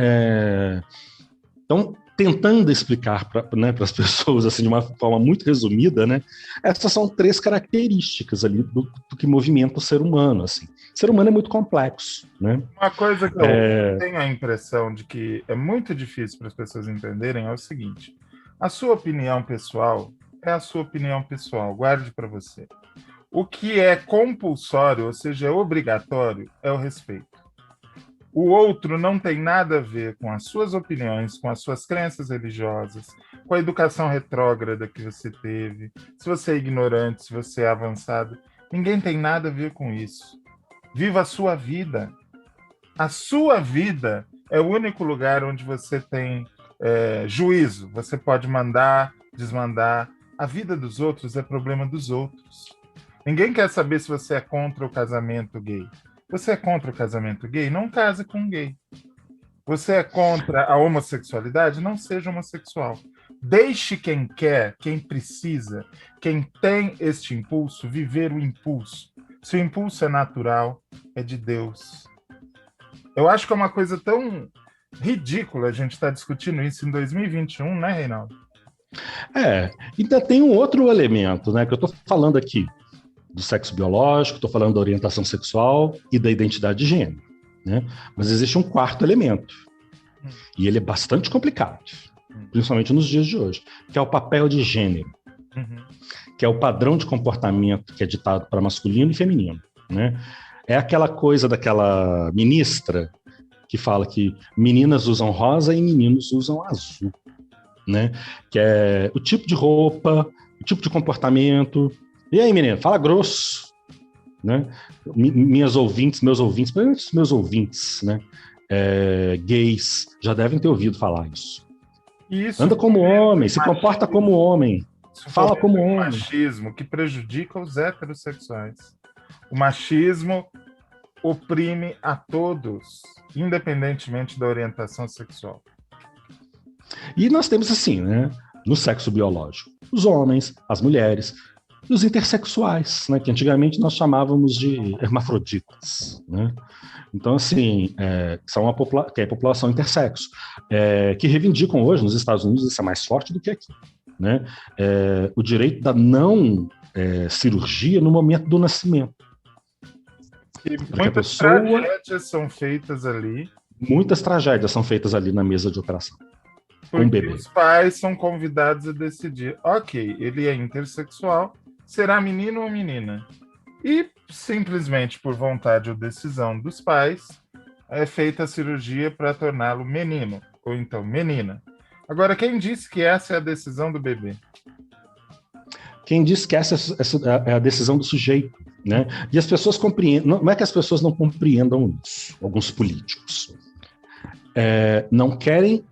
então, tentando explicar para as pessoas assim, de uma forma muito resumida, né, essas são 3 características ali do que movimenta o ser humano. Assim. O ser humano é muito complexo. Né? Uma coisa que eu tenho a impressão de que é muito difícil para as pessoas entenderem é o seguinte: a sua opinião pessoal é a sua opinião pessoal, guarde para você. O que é compulsório, ou seja, é obrigatório, é o respeito. O outro não tem nada a ver com as suas opiniões, com as suas crenças religiosas, com a educação retrógrada que você teve, se você é ignorante, se você é avançado. Ninguém tem nada a ver com isso. Viva a sua vida. A sua vida é o único lugar onde você tem juízo. Você pode mandar, desmandar. A vida dos outros é problema dos outros. Ninguém quer saber se você é contra o casamento gay. Você é contra o casamento gay? Não case com um gay. Você é contra a homossexualidade? Não seja homossexual. Deixe quem quer, quem precisa, quem tem este impulso, viver o impulso. Se o impulso é natural, é de Deus. Eu acho que é uma coisa tão ridícula a gente estar discutindo isso em 2021, né, Reinaldo? Ainda tem um outro elemento, né, que eu estou falando aqui. Do sexo biológico, estou falando da orientação sexual e da identidade de gênero. Né? Mas existe um 4º elemento, e ele é bastante complicado, principalmente nos dias de hoje, que é o papel de gênero, que é o padrão de comportamento que é ditado para masculino e feminino. Né? É aquela coisa daquela ministra que fala que meninas usam rosa e meninos usam azul. Né? Que é o tipo de roupa, o tipo de comportamento. E aí, menino, fala grosso, né? Meus ouvintes, principalmente meus ouvintes, né? Gays, já devem ter ouvido falar isso. Anda como homem, se comporta como homem, fala como homem. O machismo que prejudica os heterossexuais. O machismo oprime a todos, independentemente da orientação sexual. E nós temos assim, né? No sexo biológico, os homens, as mulheres, e os intersexuais, né, que antigamente nós chamávamos de hermafroditas, né? Então, assim, são que é a população intersexo, que reivindicam hoje nos Estados Unidos, isso é mais forte do que aqui, né? O direito da não cirurgia no momento do nascimento. E muitas tragédias são feitas ali. Muitas tragédias são feitas ali na mesa de operação. Porque um bebê. Os pais são convidados a decidir, ok, ele é intersexual, será menino ou menina? E, simplesmente por vontade ou decisão dos pais, é feita a cirurgia para torná-lo menino, ou então menina. Agora, quem disse que essa é a decisão do bebê? Quem disse que essa é a decisão do sujeito, né? E as pessoas compreendem, não é que as pessoas não compreendam isso, alguns políticos. Não querem,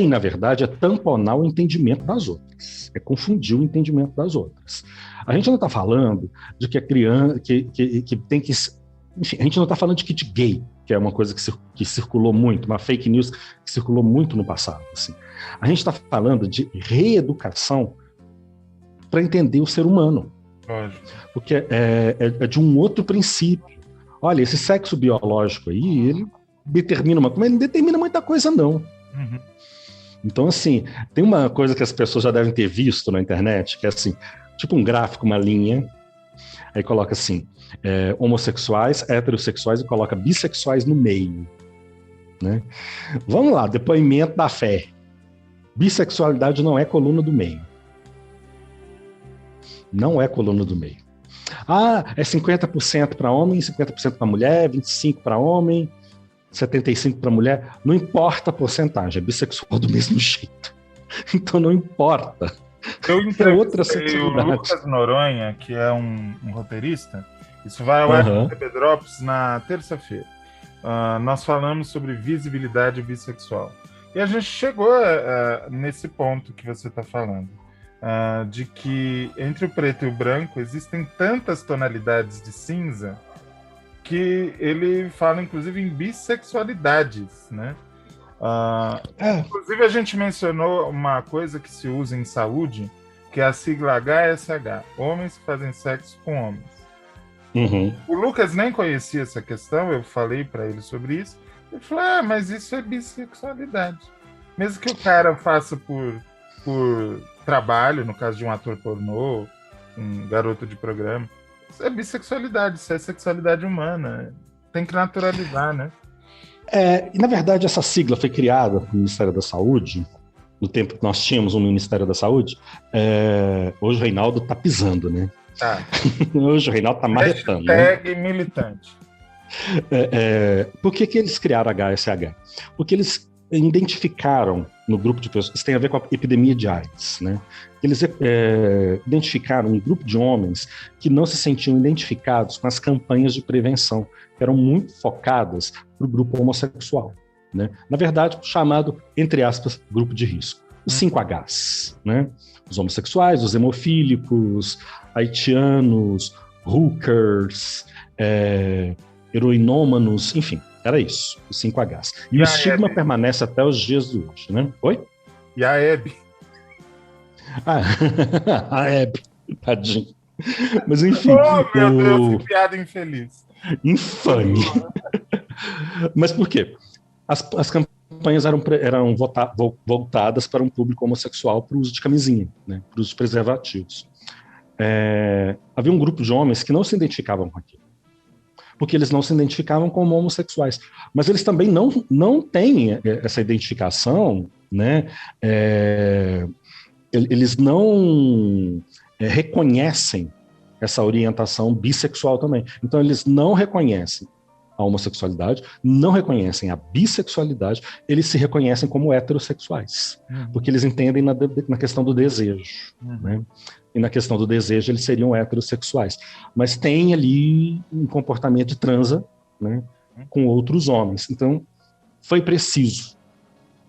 na verdade, tamponar o entendimento das outras, confundir o entendimento das outras. A gente não está falando de que a criança que tem que... Enfim, a gente não está falando de kit gay, que é uma coisa que circulou muito, uma fake news que circulou muito no passado. Assim. A gente está falando de reeducação para entender o ser humano. Porque é de um outro princípio. Olha, esse sexo biológico aí, ele determina uma coisa, mas ele não determina muita coisa, não. Uhum. Então, assim, tem uma coisa que as pessoas já devem ter visto na internet, que é assim, tipo um gráfico, uma linha, aí coloca assim, homossexuais, heterossexuais, e coloca bissexuais no meio. Né? Vamos lá, depoimento da fé. Bissexualidade não é coluna do meio. Não é coluna do meio. Ah, é 50% para homem, 50% para mulher, 25% para homem. 75 para mulher, não importa a porcentagem, é bissexual do mesmo jeito. Então não importa. Eu É outra entrevistei o sexualidade. Lucas Noronha, que é um roteirista. Isso vai ao ar no TV Drops na terça-feira. Nós falamos sobre visibilidade bissexual. E a gente chegou nesse ponto que você está falando, de que entre o preto e o branco existem tantas tonalidades de cinza que ele fala, inclusive, em bissexualidades, né? Inclusive, a gente mencionou uma coisa que se usa em saúde, que é a sigla HSH, homens que fazem sexo com homens. Uhum. O Lucas nem conhecia essa questão, eu falei para ele sobre isso. Ele falou, mas isso é bissexualidade. Mesmo que o cara faça por trabalho, no caso de um ator pornô, um garoto de programa, isso é bissexualidade, isso é sexualidade humana. Tem que naturalizar, né? E, na verdade, essa sigla foi criada pelo Ministério da Saúde, no tempo que nós tínhamos um Ministério da Saúde. Hoje o Reinaldo está pisando, né? Hoje o Reinaldo está marretando. Hashtag militante. Por que eles criaram a HSH? Porque eles identificaram no grupo de pessoas, isso tem a ver com a epidemia de AIDS, né? Eles identificaram um grupo de homens que não se sentiam identificados com as campanhas de prevenção, que eram muito focadas para o grupo homossexual, né? Na verdade, chamado, entre aspas, grupo de risco. Os 5Hs, né? Os homossexuais, os hemofílicos, haitianos, hookers, heroinômanos, enfim, era isso, os 5Hs. E o estigma permanece até os dias de hoje, né? Oi? E a Hebe? A Hebe, tadinho. Mas enfim. Oh, meu Deus, que piada infeliz. Infame. Mas por quê? As campanhas eram voltadas para um público homossexual para o uso de camisinha, né, para o uso de preservativos. Havia um grupo de homens que não se identificavam com aquilo, porque eles não se identificavam como homossexuais. Mas eles também não têm essa identificação, né? Eles não reconhecem essa orientação bissexual também. Então, eles não reconhecem a homossexualidade, não reconhecem a bissexualidade, eles se reconhecem como heterossexuais, porque eles entendem na questão do desejo, né? E na questão do desejo eles seriam heterossexuais, mas tem ali um comportamento de transa, né, com outros homens. Então, foi preciso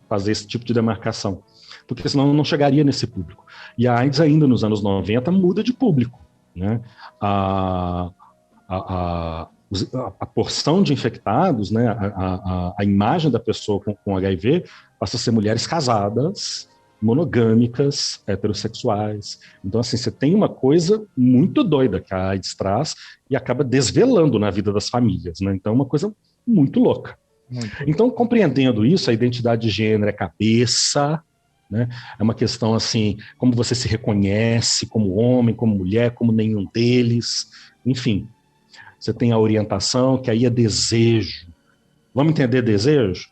fazer esse tipo de demarcação, porque senão não chegaria nesse público. E a AIDS ainda nos anos 90 muda de público, né? A porção de infectados, né, a imagem da pessoa com HIV passa a ser mulheres casadas, monogâmicas, heterossexuais. Então, assim, você tem uma coisa muito doida que a AIDS traz e acaba desvelando na vida das famílias, né? Então, é uma coisa muito louca. Então, compreendendo isso, a identidade de gênero é cabeça, né? É uma questão, assim, como você se reconhece como homem, como mulher, como nenhum deles, enfim. Você tem a orientação, que aí é desejo. Vamos entender desejo?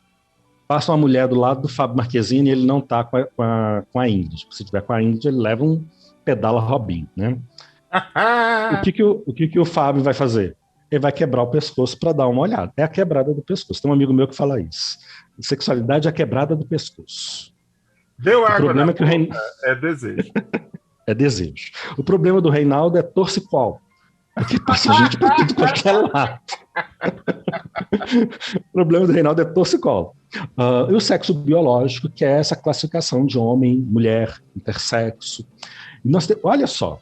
Passa uma mulher do lado do Fábio Marquezine e ele não está com a Ingrid. Se tiver com a Ingrid, ele leva um pedala Robin, né? O que o Fábio vai fazer? Ele vai quebrar o pescoço para dar uma olhada. É a quebrada do pescoço. Tem um amigo meu que fala isso. Sexualidade é a quebrada do pescoço. Deu água na boca, é desejo. É desejo. O problema do Reinaldo é torcicol. Porque passa gente para tudo quanto é lado. O problema do Reinaldo é torcicolo. E o sexo biológico, que é essa classificação de homem, mulher, intersexo. Olha só,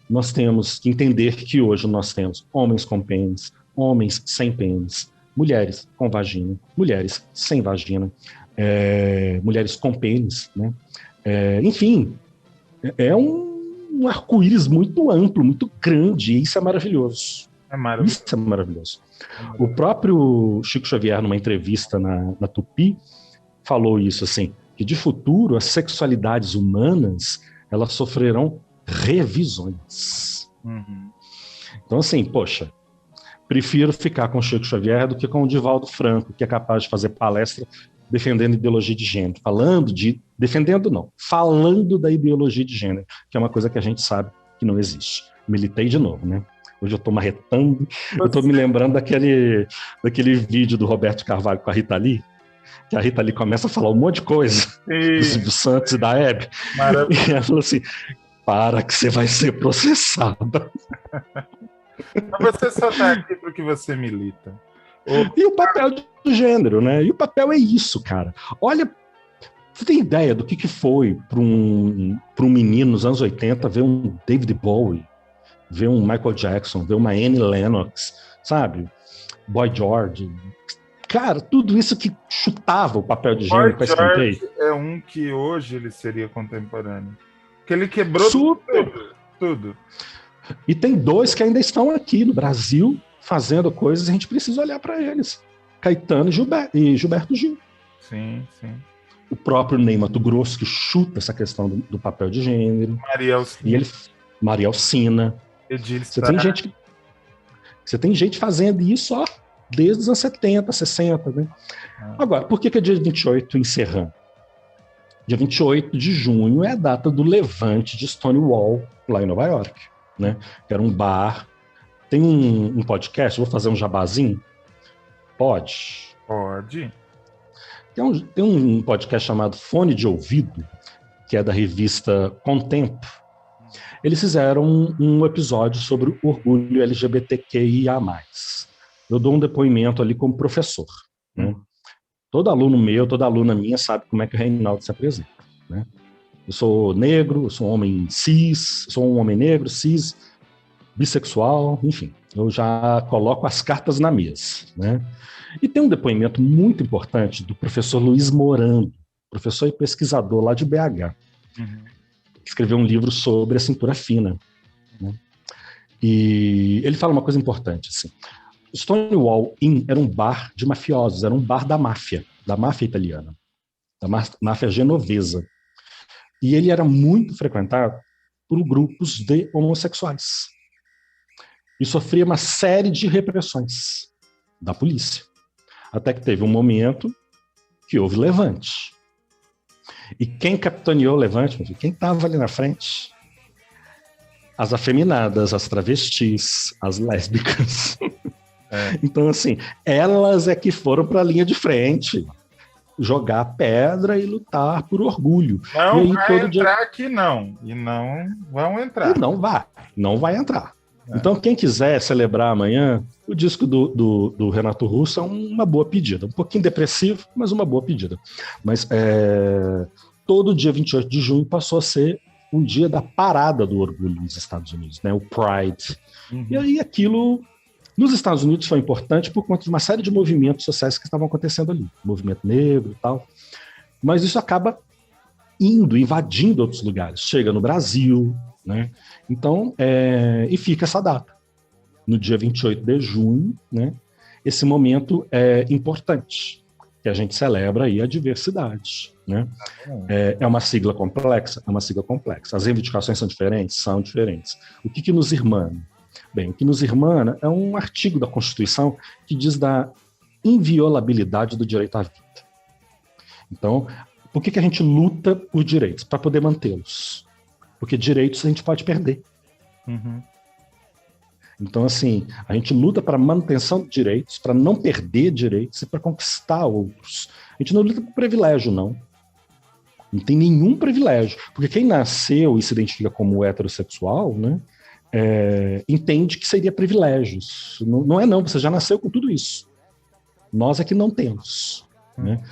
nós temos que entender que hoje nós temos homens com pênis, homens sem pênis, mulheres com vagina, mulheres sem vagina, mulheres com pênis, né? Enfim, é um arco-íris muito amplo, muito grande, e isso é maravilhoso. Isso é maravilhoso. O próprio Chico Xavier, numa entrevista na Tupi, falou isso, assim, que de futuro as sexualidades humanas, elas sofrerão revisões. Então, assim, poxa, prefiro ficar com o Chico Xavier do que com o Divaldo Franco, que é capaz de fazer palestra defendendo ideologia de gênero, falando da ideologia de gênero, que é uma coisa que a gente sabe que não existe. Militei de novo, né? Hoje eu tô marretando. Eu tô me lembrando daquele vídeo do Roberto Carvalho com a Rita Lee, que a Rita Lee começa a falar um monte de coisa do Silvio Santos e da Hebe. E ela falou assim, para que você vai ser processada. Mas você só tá aqui porque você milita. E o papel do gênero, né? E o papel é isso, cara. Olha, você tem ideia do que foi para um menino nos anos 80 ver um David Bowie, ver um Michael Jackson, ver uma Annie Lennox, sabe? Boy George. Cara, tudo isso que chutava o papel de gênero para escanteio. É um que hoje ele seria contemporâneo. Que ele quebrou tudo. E tem dois que ainda estão aqui no Brasil fazendo coisas, a gente precisa olhar para eles. Caetano e Gilberto Gil. Sim, sim. O próprio Ney Matogrosso, que chuta essa questão do papel de gênero. Maria Alcina. Você tem gente fazendo isso ó, desde os anos 70, 60. Né? Agora, por que é dia 28 encerrando? Dia 28 de junho é a data do levante de Stonewall, lá em Nova York. Né? Que era um bar. Tem um podcast, vou fazer um jabazinho? Pode? Pode. Tem um podcast chamado Fone de Ouvido, que é da revista Contempo. Eles fizeram um episódio sobre o orgulho LGBTQIA+. Eu dou um depoimento ali como professor. Né? Todo aluno meu, toda aluna minha sabe como é que o Reinaldo se apresenta. Né? Eu sou negro, eu sou um homem cis, sou um homem negro, cis, bissexual, enfim. Eu já coloco as cartas na mesa. Né? E tem um depoimento muito importante do professor Luiz Morando, professor e pesquisador lá de BH, que escreveu um livro sobre a cintura fina. Né? E ele fala uma coisa importante, assim, Stonewall Inn era um bar de mafiosos, era um bar da máfia italiana, da máfia genovesa. E ele era muito frequentado por grupos de homossexuais. E sofria uma série de repressões da polícia. Até que teve um momento que houve levante. E quem capitaneou o levante? Quem estava ali na frente? As afeminadas, as travestis, as lésbicas. Então, assim, elas é que foram para a linha de frente jogar pedra e lutar por orgulho. Não e aí, vai todo entrar dia... aqui, não. E não vão entrar. E não vai entrar. Então, quem quiser celebrar amanhã, o disco do Renato Russo é uma boa pedida. Um pouquinho depressivo, mas uma boa pedida. Mas todo dia 28 de junho passou a ser um dia da parada do orgulho nos Estados Unidos, né? O Pride. E aí aquilo, nos Estados Unidos, foi importante por conta de uma série de movimentos sociais que estavam acontecendo ali. Movimento negro e tal. Mas isso acaba invadindo outros lugares. Chega no Brasil, né? Então, e fica essa data. No dia 28 de junho, né? Esse momento é importante, que a gente celebra aí a diversidade. Né? É uma sigla complexa? É uma sigla complexa. As reivindicações são diferentes? São diferentes. O que nos irmana? Bem, o que nos irmana é um artigo da Constituição que diz da inviolabilidade do direito à vida. Então, por que a gente luta por direitos? Para poder mantê-los. Porque direitos a gente pode perder. Então, assim, a gente luta para a manutenção de direitos, para não perder direitos e para conquistar outros. A gente não luta por privilégio, não. Não tem nenhum privilégio. Porque quem nasceu e se identifica como heterossexual, né, entende que seria privilégios. Não é não, você já nasceu com tudo isso. Nós é que não temos. Né?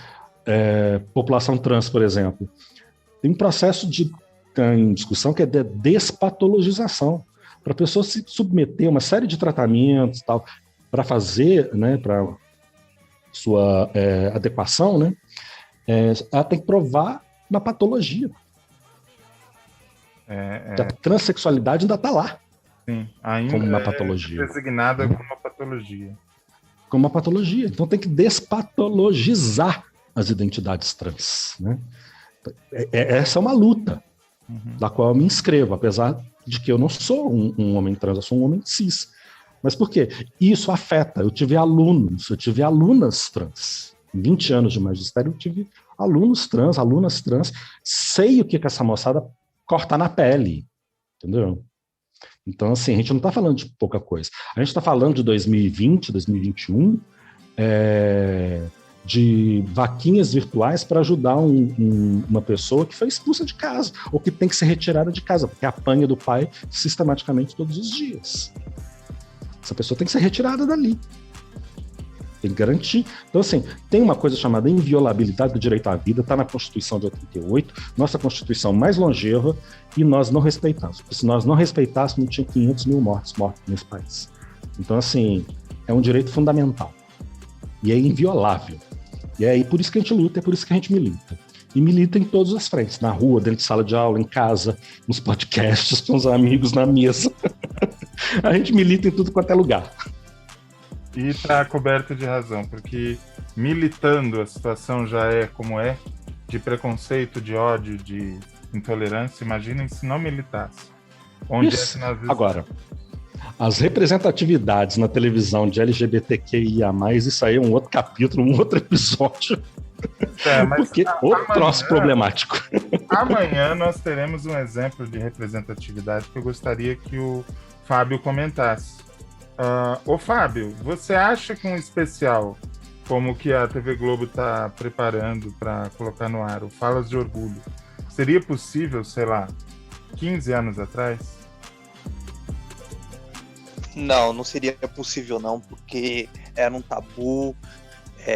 População trans, por exemplo. Tem um processo em discussão que é de despatologização, para a pessoa se submeter a uma série de tratamentos tal, para fazer, né, para sua adequação, né, ela tem que provar uma patologia. A transexualidade ainda está lá. Sim, ainda como uma patologia. Designada como uma patologia. Como uma patologia. Então tem que despatologizar as identidades trans. Né? Essa é uma luta da qual eu me inscrevo, apesar de que eu não sou um homem trans, eu sou um homem cis. Mas por quê? Isso afeta. Eu tive alunas trans. Em 20 anos de magistério, eu tive alunos trans, alunas trans. Sei o que essa moçada corta na pele. Entendeu? Então, assim, a gente não está falando de pouca coisa. A gente está falando de 2020, 2021, de vaquinhas virtuais para ajudar uma pessoa que foi expulsa de casa, ou que tem que ser retirada de casa, porque apanha do pai sistematicamente todos os dias. Essa pessoa tem que ser retirada dali. Tem que garantir. Então, assim, tem uma coisa chamada inviolabilidade do direito à vida, está na Constituição de 88, nossa Constituição mais longeva, e nós não respeitamos. Porque se nós não respeitássemos, não tinha 500 mil mortos nesse país. Então, assim, é um direito fundamental. E é inviolável. E é aí por isso que a gente luta, é por isso que a gente milita. E milita em todas as frentes, na rua, dentro de sala de aula, em casa, nos podcasts, com os amigos, na mesa. A gente milita em tudo quanto é lugar. E está coberto de razão, porque militando a situação já é como é, de preconceito, de ódio, de intolerância. Imaginem se não militasse. Onde isso. É que nós... Agora, as representatividades na televisão de LGBTQIA+, isso aí é um outro capítulo, um outro episódio. Porque outro troço problemático. Amanhã nós teremos um exemplo de representatividade que eu gostaria que o Fábio comentasse. Ô Fábio, você acha que um especial como que a TV Globo está preparando para colocar no ar, o Falas de Orgulho, seria possível, sei lá, 15 anos atrás? Não seria possível não, porque era um tabu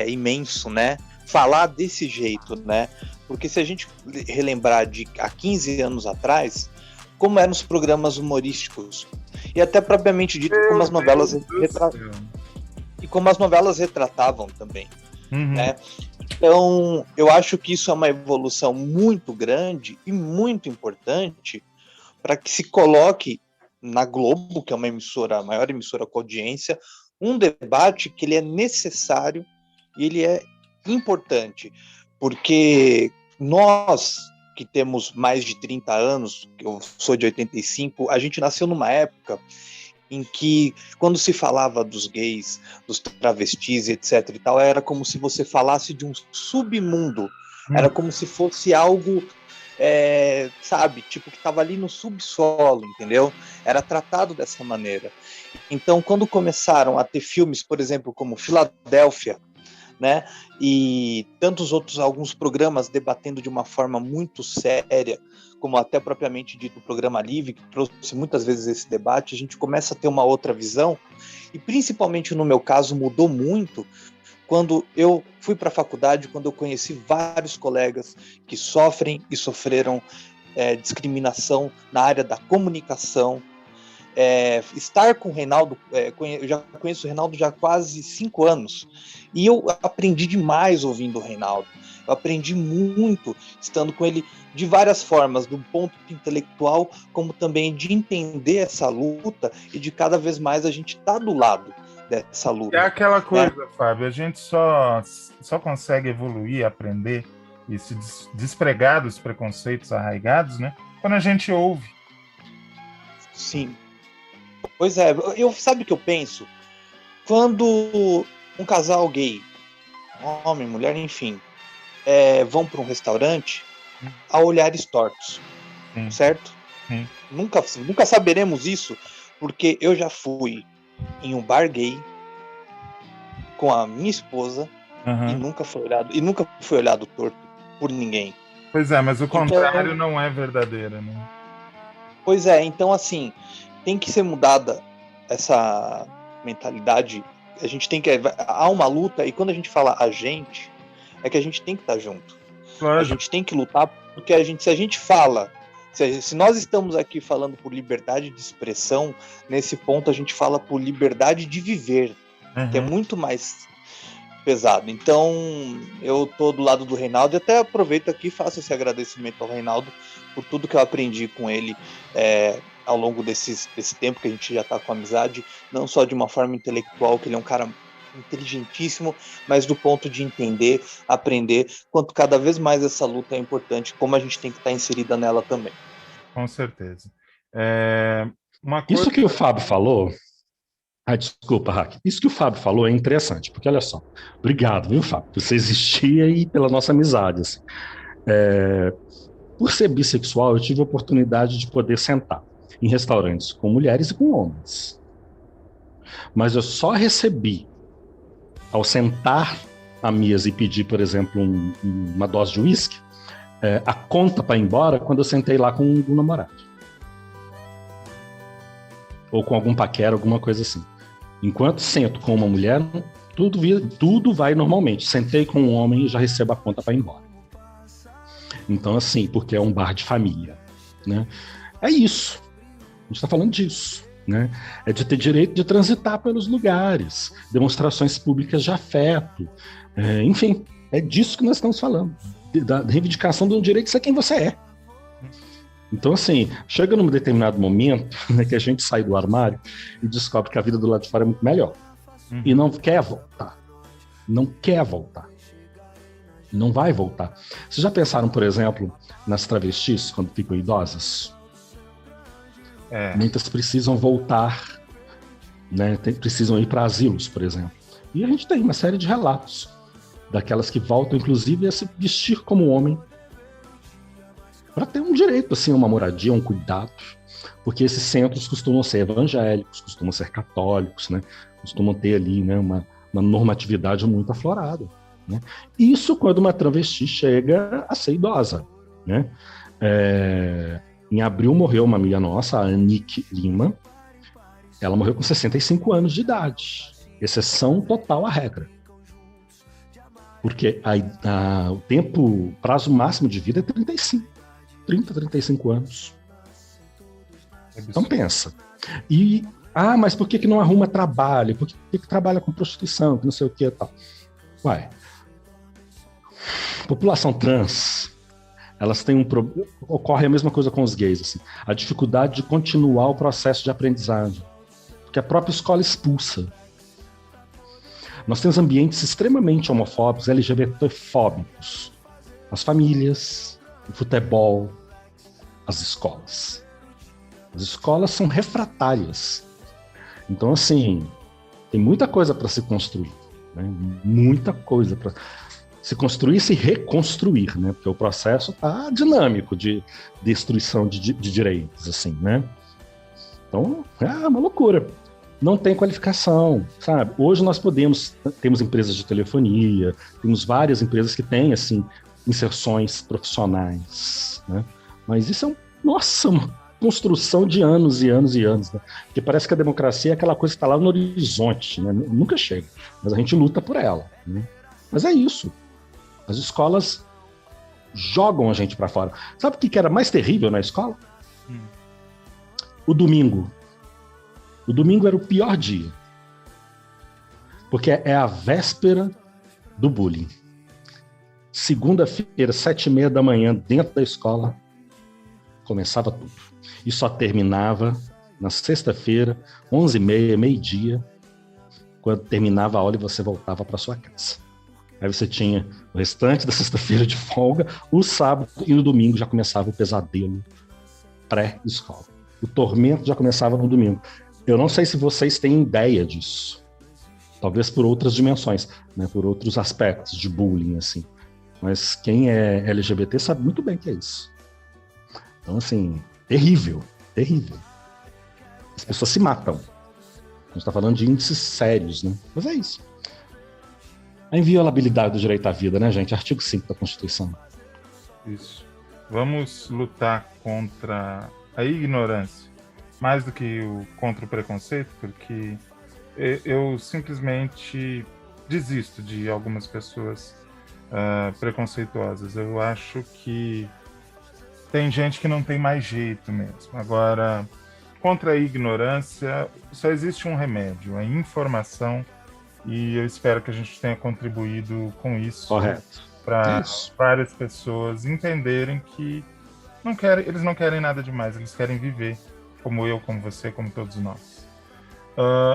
imenso, né? Falar desse jeito, né? Porque se a gente relembrar de há 15 anos atrás, como eram os programas humorísticos, e até propriamente dito como as novelas e como as novelas retratavam também, né? Então, eu acho que isso é uma evolução muito grande e muito importante para que se coloque na Globo, que é uma emissora, a maior emissora com audiência, um debate que ele é necessário e ele é importante, porque nós que temos mais de 30 anos, eu sou de 85, a gente nasceu numa época em que, quando se falava dos gays, dos travestis, etc e tal, era como se você falasse de um submundo, era como se fosse algo, sabe, tipo, que estava ali no subsolo, entendeu? Era tratado dessa maneira. Então, quando começaram a ter filmes, por exemplo, como Filadélfia, né, e tantos outros, alguns programas debatendo de uma forma muito séria, como até propriamente dito o Programa Livre, que trouxe muitas vezes esse debate, a gente começa a ter uma outra visão, e principalmente no meu caso mudou muito quando eu fui para a faculdade, quando eu conheci vários colegas que sofrem e sofreram discriminação na área da comunicação. Estar com o Reinaldo, eu já conheço o Reinaldo já há quase 5 anos, e eu aprendi demais ouvindo o Reinaldo. Eu aprendi muito estando com ele de várias formas, do ponto intelectual, como também de entender essa luta e de cada vez mais a gente estar do lado dessa luta. É aquela coisa, Fábio, a gente só consegue evoluir, aprender e se despregar dos preconceitos arraigados, né, quando a gente ouve. Sim. Pois é, sabe o que eu penso? Quando um casal gay, homem, mulher, enfim, vão para um restaurante a olhares tortos, certo? Nunca saberemos isso, porque eu já fui em um bar gay com a minha esposa e nunca fui olhado torto por ninguém. Pois é, mas o contrário não é verdadeiro, né? Pois é, então assim, tem que ser mudada essa mentalidade. A gente tem que... Há uma luta, e quando a gente fala a gente, é que a gente tem que estar junto. Claro. A gente tem que lutar, porque se a gente fala, se nós estamos aqui falando por liberdade de expressão, nesse ponto a gente fala por liberdade de viver, que é muito mais pesado. Então, eu tô do lado do Reinaldo, e até aproveito aqui e faço esse agradecimento ao Reinaldo por tudo que eu aprendi com ele ao longo desse tempo que a gente já está com amizade, não só de uma forma intelectual, que ele é um cara inteligentíssimo, mas do ponto de entender, aprender, quanto cada vez mais essa luta é importante, como a gente tem que estar inserida nela também. Com certeza. Isso que o Fábio falou... desculpa, Raque. Isso que o Fábio falou é interessante, porque olha só, obrigado, viu, Fábio, por você existir e pela nossa amizade. Assim. Por ser bissexual, eu tive a oportunidade de poder sentar em restaurantes com mulheres e com homens. Mas eu só recebi, ao sentar à mesa e pedir, por exemplo, uma dose de uísque, a conta para ir embora quando eu sentei lá com um namorado. Ou com algum paquera, alguma coisa assim. Enquanto sento com uma mulher, tudo vai normalmente. Sentei com um homem e já recebo a conta para ir embora. Então, assim, porque é um bar de família, né? É isso. A gente está falando disso, né? É de ter direito de transitar pelos lugares, demonstrações públicas de afeto. Enfim, é disso que nós estamos falando. Da reivindicação do direito de ser quem você é. Então, assim, chega num determinado momento, né, que a gente sai do armário e descobre que a vida do lado de fora é muito melhor. E não quer voltar. Não quer voltar. Não vai voltar. Vocês já pensaram, por exemplo, nas travestis quando ficam idosas? Muitas precisam voltar, né? Precisam ir para asilos, por exemplo. E a gente tem uma série de relatos daquelas que voltam, inclusive, a se vestir como homem para ter um direito, assim, uma moradia, um cuidado, porque esses centros costumam ser evangélicos, costumam ser católicos, né? Costumam ter ali, né, uma normatividade muito aflorada, né? Isso quando uma travesti chega a ser idosa, né? Em abril morreu uma amiga nossa, a Anique Lima. Ela morreu com 65 anos de idade, exceção total à regra. Porque o prazo máximo de vida é 35 anos. Então pensa. Mas por que não arruma trabalho? Por que trabalha com prostituição? Que não sei o que e tal. População trans, elas têm um problema. Ocorre a mesma coisa com os gays, assim. A dificuldade de continuar o processo de aprendizagem. Porque a própria escola expulsa. Nós temos ambientes extremamente homofóbicos, LGBTfóbicos. As famílias, o futebol, as escolas. As escolas são refratárias. Então, assim, tem muita coisa para se construir, né? Muita coisa para se construir e se reconstruir, né? Porque o processo está dinâmico de destruição de direitos, assim, né? Então, é uma loucura. Não tem qualificação, sabe? Hoje nós temos empresas de telefonia, temos várias empresas que têm, assim, inserções profissionais, né? Mas isso é uma construção de anos e anos e anos, né? Porque parece que a democracia é aquela coisa que está lá no horizonte, né? Nunca chega, mas a gente luta por ela, né? Mas é isso. As escolas jogam a gente para fora. Sabe o que era mais terrível na escola? O domingo. O domingo era o pior dia. Porque é a véspera do bullying. Segunda-feira, 7h30 da manhã, dentro da escola, começava tudo. E só terminava na sexta-feira, 11h30, meio-dia, quando terminava a aula e você voltava para sua casa. Aí você tinha o restante da sexta-feira de folga, o sábado e no domingo já começava o pesadelo pré-escola. O tormento já começava no domingo. Eu não sei se vocês têm ideia disso. Talvez por outras dimensões, né? Por outros aspectos de bullying, assim. Mas quem é LGBT sabe muito bem que é isso. Então, assim, terrível, terrível. As pessoas se matam. A gente está falando de índices sérios, né? Mas é isso. A inviolabilidade do direito à vida, né, gente? Artigo 5 da Constituição. Isso. Vamos lutar contra a ignorância, mais do que contra o preconceito, porque eu simplesmente desisto de algumas pessoas preconceituosas. Eu acho que tem gente que não tem mais jeito mesmo. Agora, contra a ignorância, só existe um remédio, a informação, e eu espero que a gente tenha contribuído com isso. Correto. Para várias pessoas entenderem que eles não querem nada demais, eles querem viver, como eu, como você, como todos nós.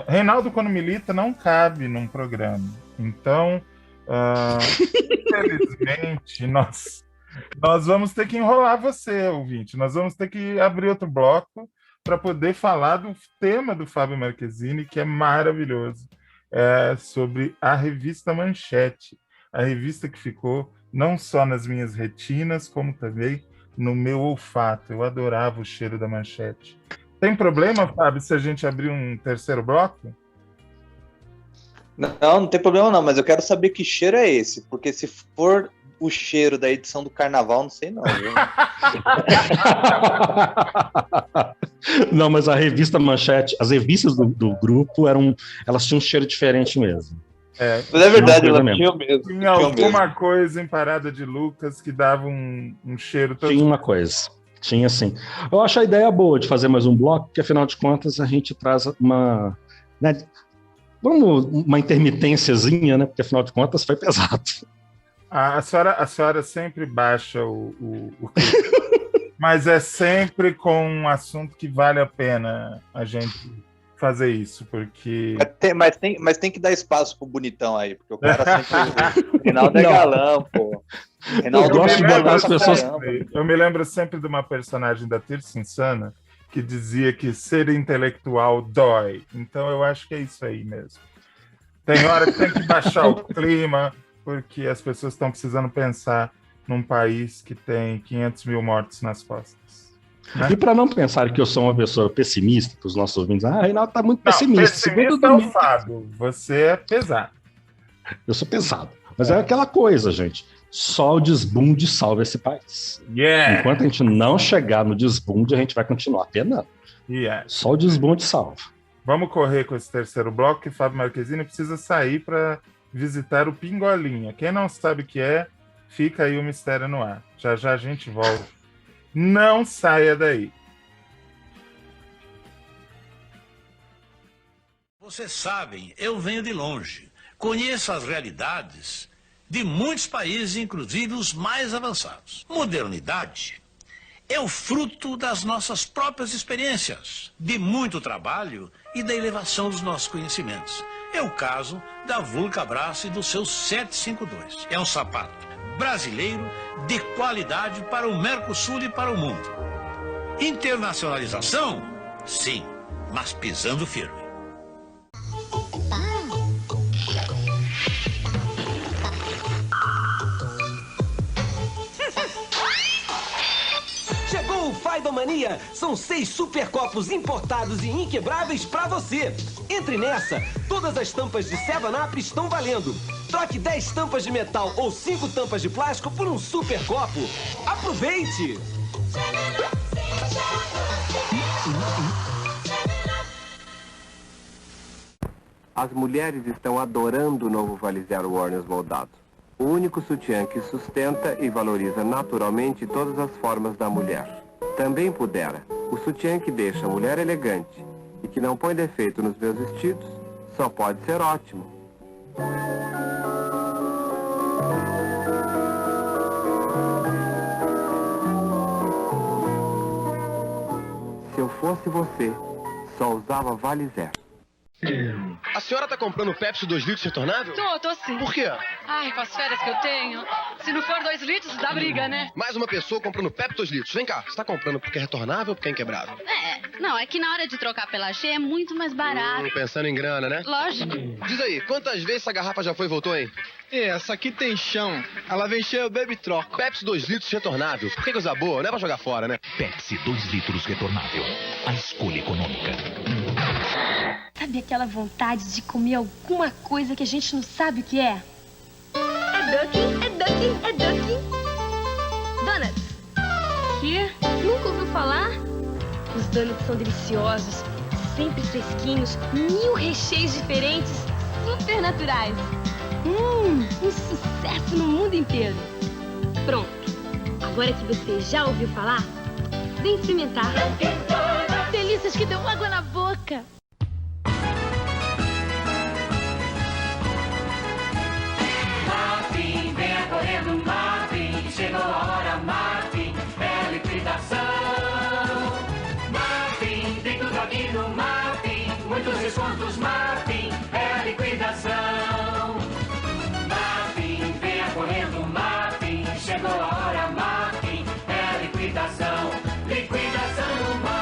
Reinaldo, quando milita, não cabe num programa. Então, infelizmente, nós vamos ter que enrolar você, ouvinte. Nós vamos ter que abrir outro bloco para poder falar do tema do Fábio Marchesini, que é maravilhoso. Sobre a revista Manchete. A revista que ficou não só nas minhas retinas, como também no meu olfato. Eu adorava o cheiro da Manchete. Tem problema, Fábio, se a gente abrir um terceiro bloco? Não tem problema não, mas eu quero saber que cheiro é esse, porque se for o cheiro da edição do Carnaval, não sei não, viu? Não, mas a revista Manchete, as revistas do grupo elas tinham um cheiro diferente mesmo. Mas é verdade, elas tinham mesmo. Tinha alguma coisa em Parada de Lucas que dava um cheiro todo. Tinha uma coisa. Tinha sim. Eu acho a ideia boa de fazer mais um bloco, porque afinal de contas a gente traz uma intermitênciazinha, né? Porque afinal de contas foi pesado. A senhora sempre baixa o mas é sempre com um assunto que vale a pena a gente fazer isso, porque... Mas tem que dar espaço pro bonitão aí, porque o cara sempre... O Reinaldo é galã, pô. Eu gosto de botar as pessoas... Eu me lembro sempre de uma personagem da Tirsa Insana que dizia que ser intelectual dói. Então eu acho que é isso aí mesmo. Tem hora que tem que baixar o clima, porque as pessoas estão precisando pensar num país que tem 500 mil mortos nas costas. Né? E para não pensar que eu sou uma pessoa pessimista, para os nossos ouvintes, Reinaldo está muito pessimista. Pessimista é o Fábio, você é pesado. Eu sou pesado. Mas é aquela coisa, gente. Só o desbunde salva esse país. Yeah. Enquanto a gente não chegar no desbunde, a gente vai continuar penando. Yeah. Só o desbunde salva. Vamos correr com esse terceiro bloco, que Fábio Marquezine precisa sair para visitar o Pingolinha. Quem não sabe o que é, fica aí o mistério no ar. Já já a gente volta. Não saia daí. Vocês sabem, eu venho de longe. Conheço as realidades de muitos países, inclusive os mais avançados. Modernidade é o fruto das nossas próprias experiências, de muito trabalho e da elevação dos nossos conhecimentos. É o caso da Vulcabras e do seu 752. É um sapato brasileiro de qualidade para o Mercosul e para o mundo. Internacionalização? Sim, mas pisando firme. Chegou o Faidomania! São 6 super copos importados e inquebráveis pra você. Entre nessa, todas as tampas de 7-Up estão valendo. Troque 10 tampas de metal ou 5 tampas de plástico por um super copo. Aproveite! As mulheres estão adorando o novo Vale Zero Warners moldado. O único sutiã que sustenta e valoriza naturalmente todas as formas da mulher. Também pudera, o sutiã que deixa a mulher elegante e que não põe defeito nos meus vestidos, só pode ser ótimo. Se eu fosse você, só usava Vale Zero. A senhora tá comprando Pepsi 2 litros retornável? Tô sim. Por quê? Ai, com as férias que eu tenho. Se não for 2 litros, dá briga, né? Mais uma pessoa comprando Pepsi 2 litros. Vem cá, você tá comprando porque é retornável ou porque é inquebrável? É que na hora de trocar pela G é muito mais barato. Pensando em grana, né? Lógico. Diz aí, quantas vezes essa garrafa já foi e voltou, hein? Essa aqui tem chão. Ela vem cheia, baby troca. Pepsi 2 litros retornável. Por que coisa boa? Não é pra jogar fora, né? Pepsi 2 litros retornável. A escolha econômica. Sabe aquela vontade de comer alguma coisa que a gente não sabe o que é? É Dunkin'. Donuts. Que? Nunca ouviu falar? Os donuts são deliciosos, sempre fresquinhos, 1000 recheios diferentes, super naturais. Um sucesso no mundo inteiro. Pronto. Agora que você já ouviu falar, vem experimentar. Delícias que dão água na boca. Marfim, venha correndo, Marfim. Chegou a hora, Marfim. É liquidação. Marfim, tem tudo aqui no Marfim. Muitos descontos, Marfim. É liquidação. Marfim, venha correndo, Marfim. Chegou a hora, Marfim. É liquidação. Liquidação no Marfim.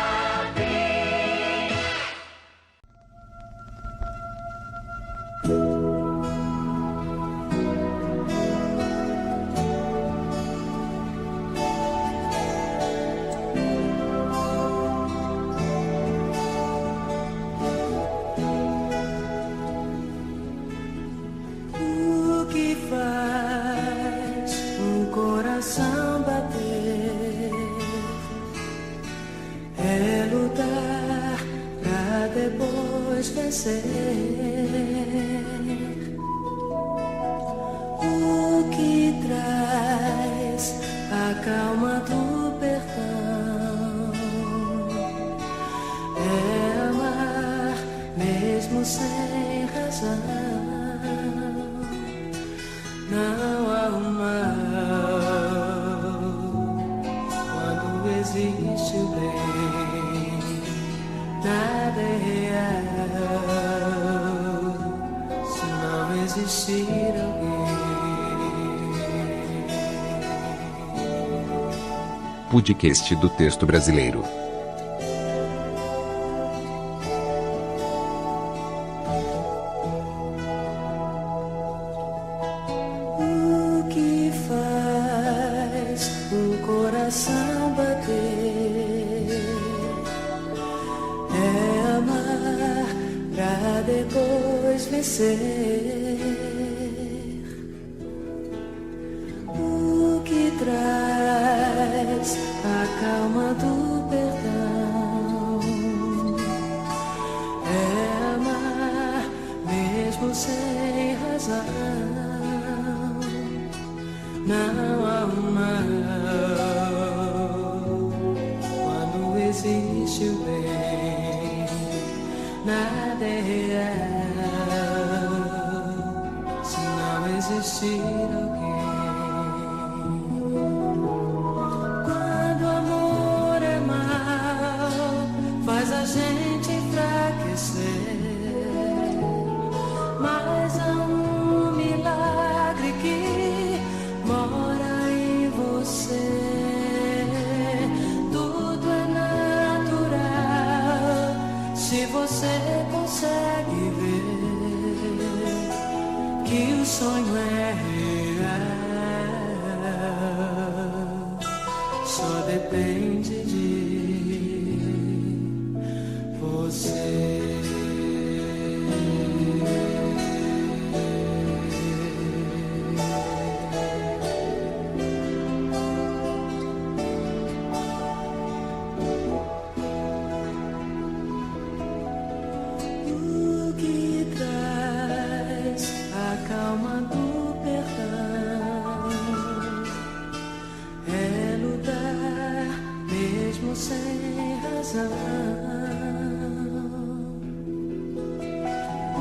O que traz a calma do perdão é amar mesmo sem razão. Não há o mal quando existe o bem. Nada é real se não existir alguém. Podcast do Texto Brasileiro. O que faz um coração bater é amar pra depois vencer. O que traz a calma do perdão é amar mesmo sem razão. Não há o mal quando existe o bem. Nada é real se não existir alguém. Quando o amor é mal, faz a gente enfraquecer. Mas há um milagre que mora em você. Tudo é natural se você consegue ver que o sonho é real. Só depende de você. O que traz a calma do perdão é lutar mesmo sem razão. O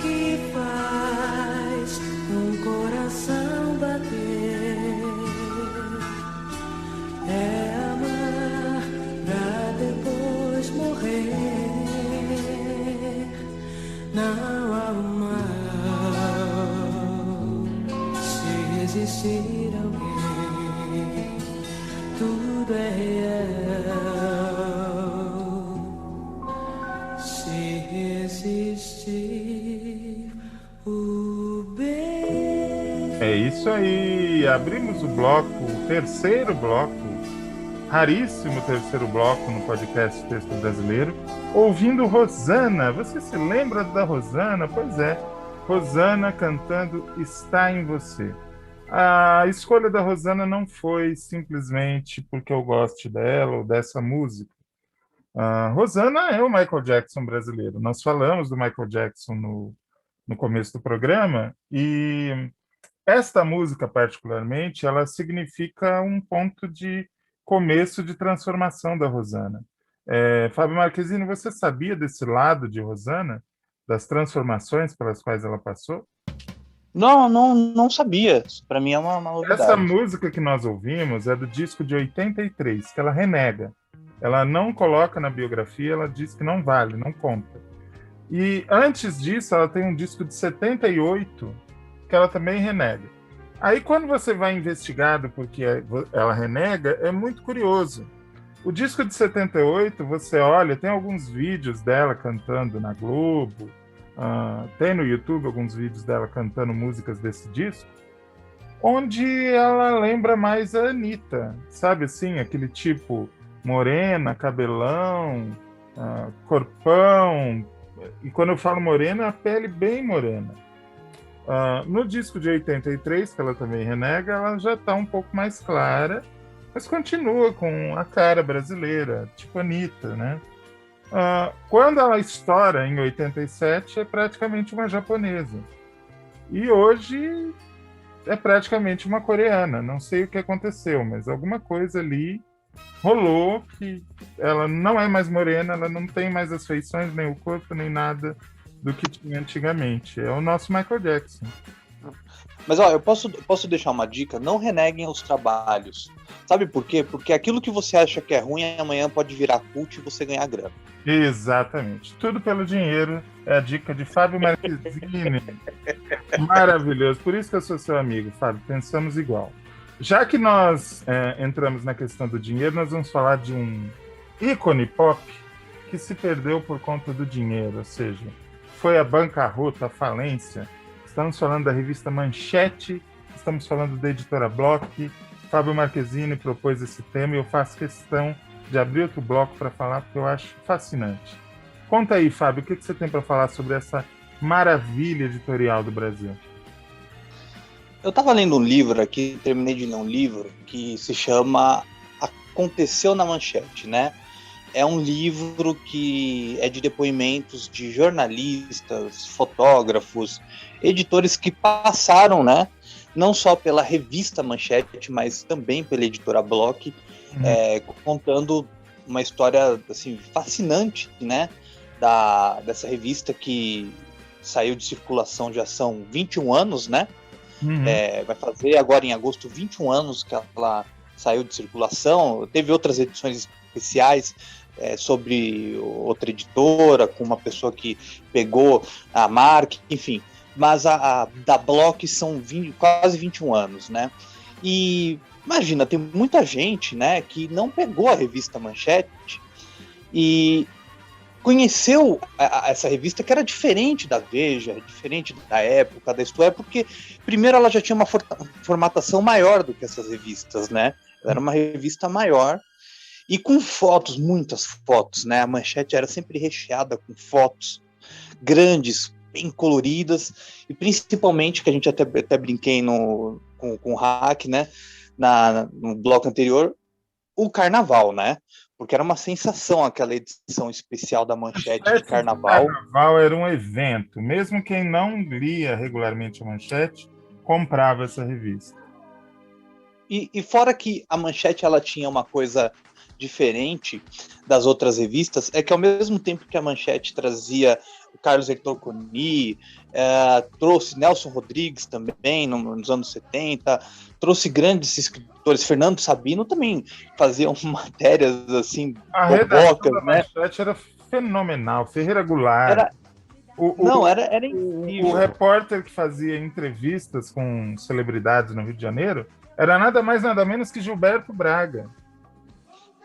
que faz um coração bater é amar pra depois morrer. Não há o mal se existir alguém. Tudo é real se existir o bem. É isso aí, abrimos o bloco, o terceiro bloco, raríssimo terceiro bloco no podcast Texto Brasileiro, ouvindo Rosana. Você se lembra da Rosana? Pois é, Rosana cantando Está em Você. A escolha da Rosana não foi simplesmente porque eu gosto dela ou dessa música. A Rosana é o Michael Jackson brasileiro. Nós falamos do Michael Jackson no começo do programa, e esta música, particularmente, ela significa um ponto de começo de transformação da Rosana. Fábio Marquezine, você sabia desse lado de Rosana? Das transformações pelas quais ela passou? Não sabia. Para mim é uma novidade. Essa música que nós ouvimos é do disco de 83, que ela renega. Ela não coloca na biografia, ela diz que não vale, não conta. E antes disso, ela tem um disco de 78, que ela também renega. Aí, quando você vai investigado porque ela renega, é muito curioso. O disco de 78, você olha, tem alguns vídeos dela cantando na Globo, tem no YouTube alguns vídeos dela cantando músicas desse disco, onde ela lembra mais a Anitta, sabe assim, aquele tipo morena, cabelão, corpão, e quando eu falo morena, a pele bem morena. No disco de 83, que ela também renega, ela já está um pouco mais clara, mas continua com a cara brasileira, tipo Anitta, né? Quando ela estoura em 87, é praticamente uma japonesa. E hoje é praticamente uma coreana. Não sei o que aconteceu, mas alguma coisa ali rolou que ela não é mais morena, ela não tem mais as feições, nem o corpo, nem nada do que tinha antigamente. É o nosso Michael Jackson. Mas ó, eu posso deixar uma dica: não reneguem os trabalhos. Sabe por quê? Porque aquilo que você acha que é ruim, amanhã pode virar cult e você ganhar grana. Exatamente. Tudo pelo dinheiro. É a dica de Fábio Marquezine. Maravilhoso. Por isso que eu sou seu amigo, Fábio. Pensamos igual. Já que nós entramos na questão do dinheiro, nós vamos falar de um ícone pop que se perdeu por conta do dinheiro, ou seja, foi a bancarrota, a falência. Estamos falando da revista Manchete, estamos falando da editora Block. Fábio Marquezine propôs esse tema e eu faço questão de abrir outro bloco para falar, porque eu acho fascinante. Conta aí, Fábio, o que você tem para falar sobre essa maravilha editorial do Brasil? Eu estava lendo um livro aqui, terminei de ler um livro que se chama Aconteceu na Manchete, né? É um livro que é de depoimentos de jornalistas, fotógrafos, editores que passaram, né? Não só pela revista Manchete, mas também pela editora Block, contando uma história assim, fascinante, né? Dessa revista que saiu de circulação já são 21 anos, né? Vai fazer agora em agosto 21 anos que ela saiu de circulação. Teve outras edições especiais sobre outra editora, com uma pessoa que pegou a marca, enfim. Mas a da Block são quase 21 anos, né? E imagina, tem muita gente, né, que não pegou a revista Manchete e conheceu essa revista, que era diferente da Veja, diferente da época, da Isto É, porque primeiro ela já tinha uma formatação maior do que essas revistas, né? Ela era uma revista maior e com fotos, muitas fotos, né? A Manchete era sempre recheada com fotos grandes, bem coloridas, e principalmente, que a gente até brinquei com o Hack, né? No bloco anterior, o carnaval, né? Porque era uma sensação aquela edição especial da Manchete de carnaval. O carnaval era um evento. Mesmo quem não lia regularmente a Manchete, comprava essa revista. E fora que a Manchete ela tinha uma coisa diferente das outras revistas, é que ao mesmo tempo que a Manchete trazia o Carlos Heitor Coni, trouxe Nelson Rodrigues também nos anos 70, trouxe grandes escritores, Fernando Sabino também faziam matérias assim, a redação da Manchete era fenomenal. Ferreira Goulart. Era incrível. O repórter que fazia entrevistas com celebridades no Rio de Janeiro era nada mais, nada menos que Gilberto Braga.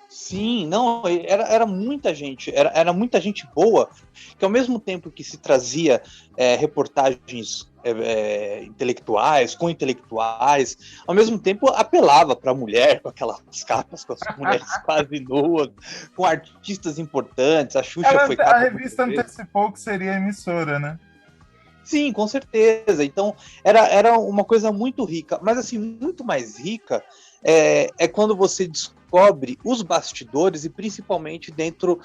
Sim, não, era muita gente, era muita gente boa, que ao mesmo tempo que se trazia reportagens intelectuais, com intelectuais, ao mesmo tempo apelava para a mulher, com aquelas capas, com as mulheres quase nuas, com artistas importantes, a Xuxa foi capa. A revista antecipou que seria emissora, né? Sim, com certeza. Então, era uma coisa muito rica, mas assim, muito mais rica é quando você descobre os bastidores, e principalmente dentro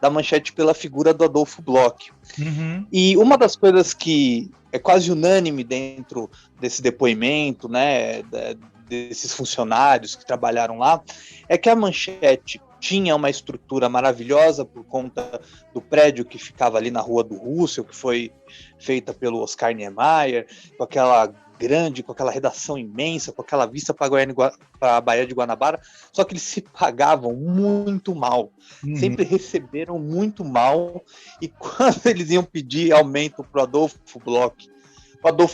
da Manchete pela figura do Adolfo Bloch. Uhum. E uma das coisas que é quase unânime dentro desse depoimento, né, desses funcionários que trabalharam lá, é que a Manchete tinha uma estrutura maravilhosa por conta do prédio que ficava ali na Rua do Russell, que foi feita pelo Oscar Niemeyer, com aquela grande, com aquela redação imensa, com aquela vista para a Baía de Guanabara, só que eles se pagavam muito mal, sempre receberam muito mal, e quando eles iam pedir aumento para o Adolfo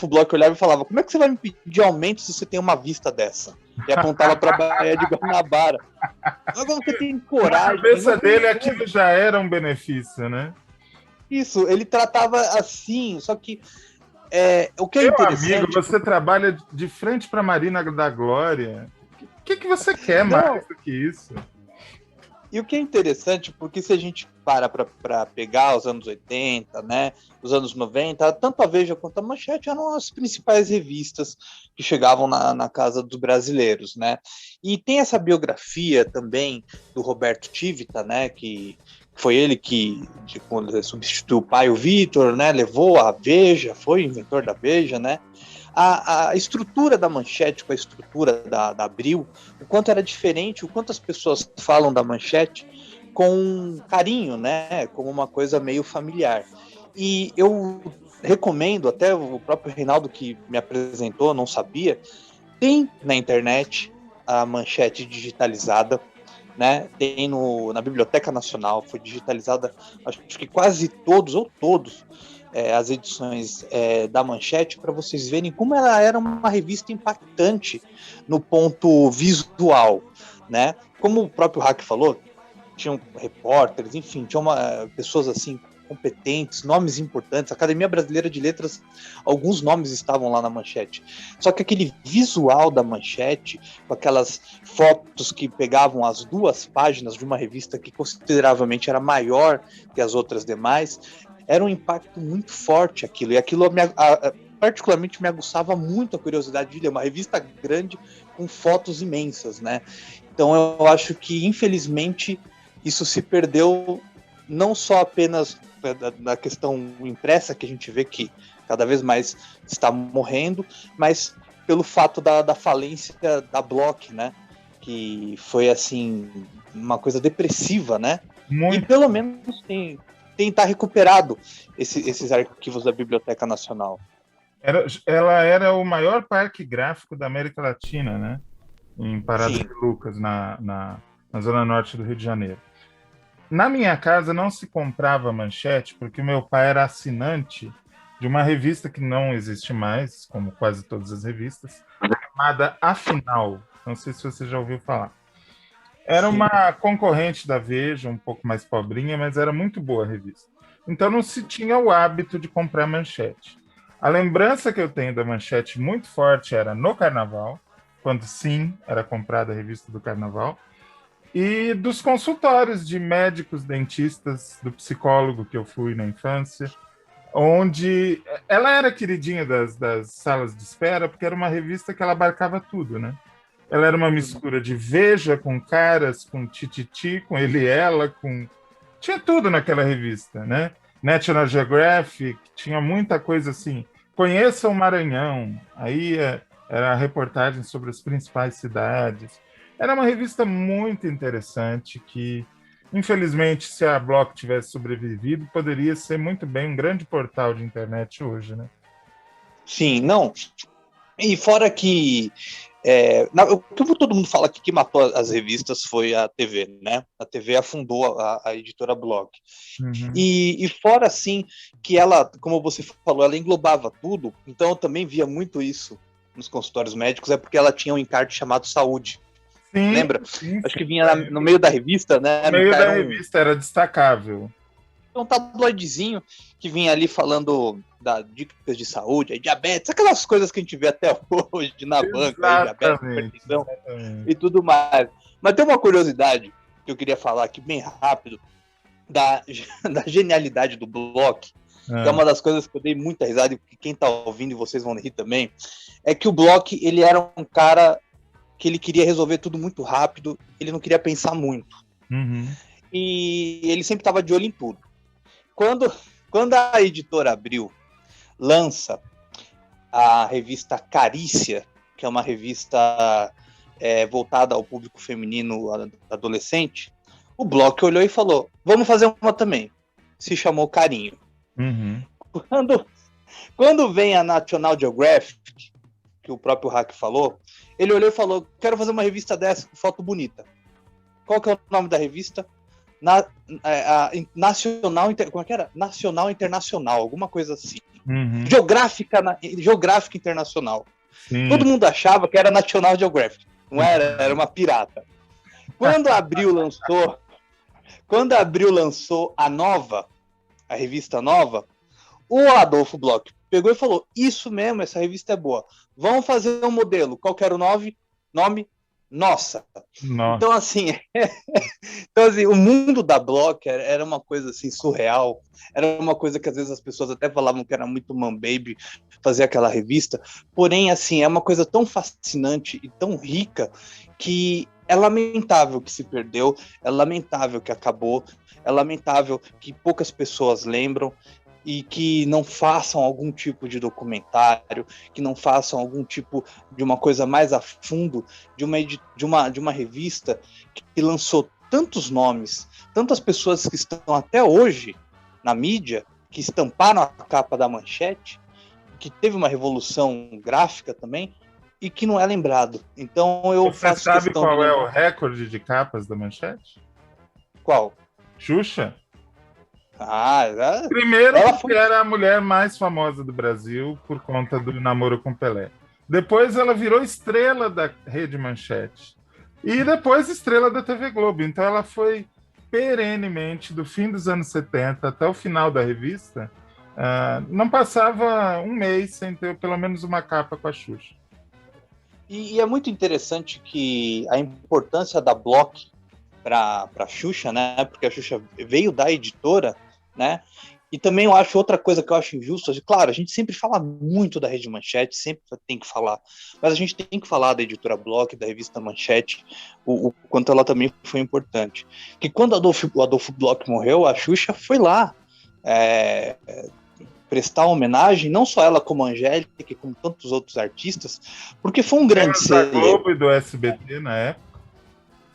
Bloch olhava e falava: como é que você vai me pedir aumento se você tem uma vista dessa? E apontava para a Baía de Guanabara. Agora você tem coragem. Na cabeça dele aquilo já era um benefício, né? Isso, ele tratava assim, só que o que é Meu interessante... amigo, você trabalha de frente para a Marina da Glória. O que você quer mais do que isso? E o que é interessante, porque se a gente para pegar os anos 80, né, os anos 90, tanto a Veja quanto a Manchete eram as principais revistas que chegavam na casa dos brasileiros, né? E tem essa biografia também do Roberto Tivita, né, que foi ele que, quando ele substituiu o pai, o Vitor, né, levou a Veja, foi o inventor da Veja, né? A estrutura da Manchete com a estrutura da Abril, o quanto era diferente, o quanto as pessoas falam da Manchete com carinho, né? Como uma coisa meio familiar. E eu recomendo, até o próprio Reinaldo que me apresentou, não sabia, tem na internet a Manchete digitalizada, né? Tem na Biblioteca Nacional, foi digitalizada, acho que quase todos as edições da Manchete, para vocês verem como ela era uma revista impactante no ponto visual, né? Como o próprio Hack falou, tinham repórteres, enfim, tinham pessoas assim competentes, nomes importantes. A Academia Brasileira de Letras, alguns nomes estavam lá na Manchete. Só que aquele visual da Manchete, com aquelas fotos que pegavam as 2 páginas de uma revista que consideravelmente era maior que as outras demais, era um impacto muito forte aquilo. E aquilo particularmente me aguçava muito a curiosidade de ler uma revista grande com fotos imensas, né? Então eu acho que, infelizmente, isso se perdeu não só apenas da questão impressa, que a gente vê que cada vez mais está morrendo, mas pelo fato da falência da Block, né? Que foi, assim, uma coisa depressiva, né? Muito. E pelo menos tentar recuperado esses arquivos da Biblioteca Nacional. Ela era o maior parque gráfico da América Latina, né? Em Parada de Lucas, na zona norte do Rio de Janeiro. Na minha casa não se comprava Manchete, porque o meu pai era assinante de uma revista que não existe mais, como quase todas as revistas, chamada Afinal. Não sei se você já ouviu falar. Era uma concorrente da Veja, um pouco mais pobrinha, mas era muito boa a revista. Então não se tinha o hábito de comprar Manchete. A lembrança que eu tenho da Manchete muito forte era no Carnaval, quando sim, era comprada a revista do Carnaval, e dos consultórios de médicos, dentistas, do psicólogo que eu fui na infância, onde ela era queridinha das salas de espera, porque era uma revista que ela abarcava tudo, né? Ela era uma mistura de Veja com Caras, com Tititi, com Ele e Ela, tinha tudo naquela revista, né? National Geographic, tinha muita coisa assim. Conheça o Maranhão, aí era a reportagem sobre as principais cidades. Era uma revista muito interessante que, infelizmente, se a Block tivesse sobrevivido, poderia ser muito bem um grande portal de internet hoje, né? Sim, não. E fora que o que todo mundo fala que matou as revistas foi a TV, né? A TV afundou a editora Block. Uhum. E fora, assim, que ela, como você falou, ela englobava tudo, então eu também via muito isso nos consultórios médicos, é porque ela tinha um encarte chamado Saúde. Sim, lembra? Sim. Acho que vinha no meio da revista, né? No meio da revista, era destacável. Um tabloidezinho que vinha ali falando das dicas de saúde, aí, diabetes, aquelas coisas que a gente vê até hoje na banca, aí, diabetes, hipertensão e tudo mais. Mas tem uma curiosidade que eu queria falar aqui bem rápido da genialidade do Block, que é uma das coisas que eu dei muita risada, e quem tá ouvindo e vocês vão rir também, é que o Block, ele era um cara que ele queria resolver tudo muito rápido, ele não queria pensar muito. Uhum. E ele sempre estava de olho em tudo. Quando a editora Abril lança a revista Carícia, que é uma revista voltada ao público feminino adolescente, o Block olhou e falou, vamos fazer uma também. Se chamou Carinho. Uhum. Quando vem a National Geographic, que o próprio Hack falou, ele olhou e falou, quero fazer uma revista dessa com foto bonita. Qual que é o nome da revista? Nacional, como é que era? Nacional Internacional, alguma coisa assim. Uhum. Geográfica Internacional. Sim. Todo mundo achava que era National Geographic. Não era uma pirata. Quando a Abril lançou a revista nova, o Adolfo Block pegou e falou, isso mesmo, essa revista é boa. Vamos fazer um modelo. Qual que era o nome? Nossa. Então assim, o mundo da Block era uma coisa assim surreal, era uma coisa que às vezes as pessoas até falavam que era muito man baby fazer aquela revista, porém assim, é uma coisa tão fascinante e tão rica que é lamentável que se perdeu, é lamentável que acabou, é lamentável que poucas pessoas lembram e que não façam algum tipo de documentário, que não façam algum tipo de uma coisa mais a fundo, de uma revista que lançou tantos nomes, tantas pessoas que estão até hoje na mídia, que estamparam a capa da Manchete, que teve uma revolução gráfica também, e que não é lembrado. Então Você sabe qual é o recorde de capas da Manchete? Qual? Xuxa. Ah, primeiro porque era a mulher mais famosa do Brasil por conta do namoro com Pelé. Depois ela virou estrela da Rede Manchete. E depois estrela da TV Globo. Então ela foi perenemente, do fim dos anos 70 até o final da revista, não passava um mês sem ter pelo menos uma capa com a Xuxa. E é muito interessante que a importância da Block para a Xuxa, né? Porque a Xuxa veio da editora, né? E também eu acho outra coisa que eu acho injusta. Claro, a gente sempre fala muito da Rede Manchete, sempre tem que falar, mas a gente tem que falar da editora Block, da revista Manchete, o quanto ela também foi importante. Que quando o Adolfo Block morreu, a Xuxa foi lá prestar homenagem, não só ela como a Angélica, como tantos outros artistas, porque foi um grande celeiro. Da Globo e do SBT na época.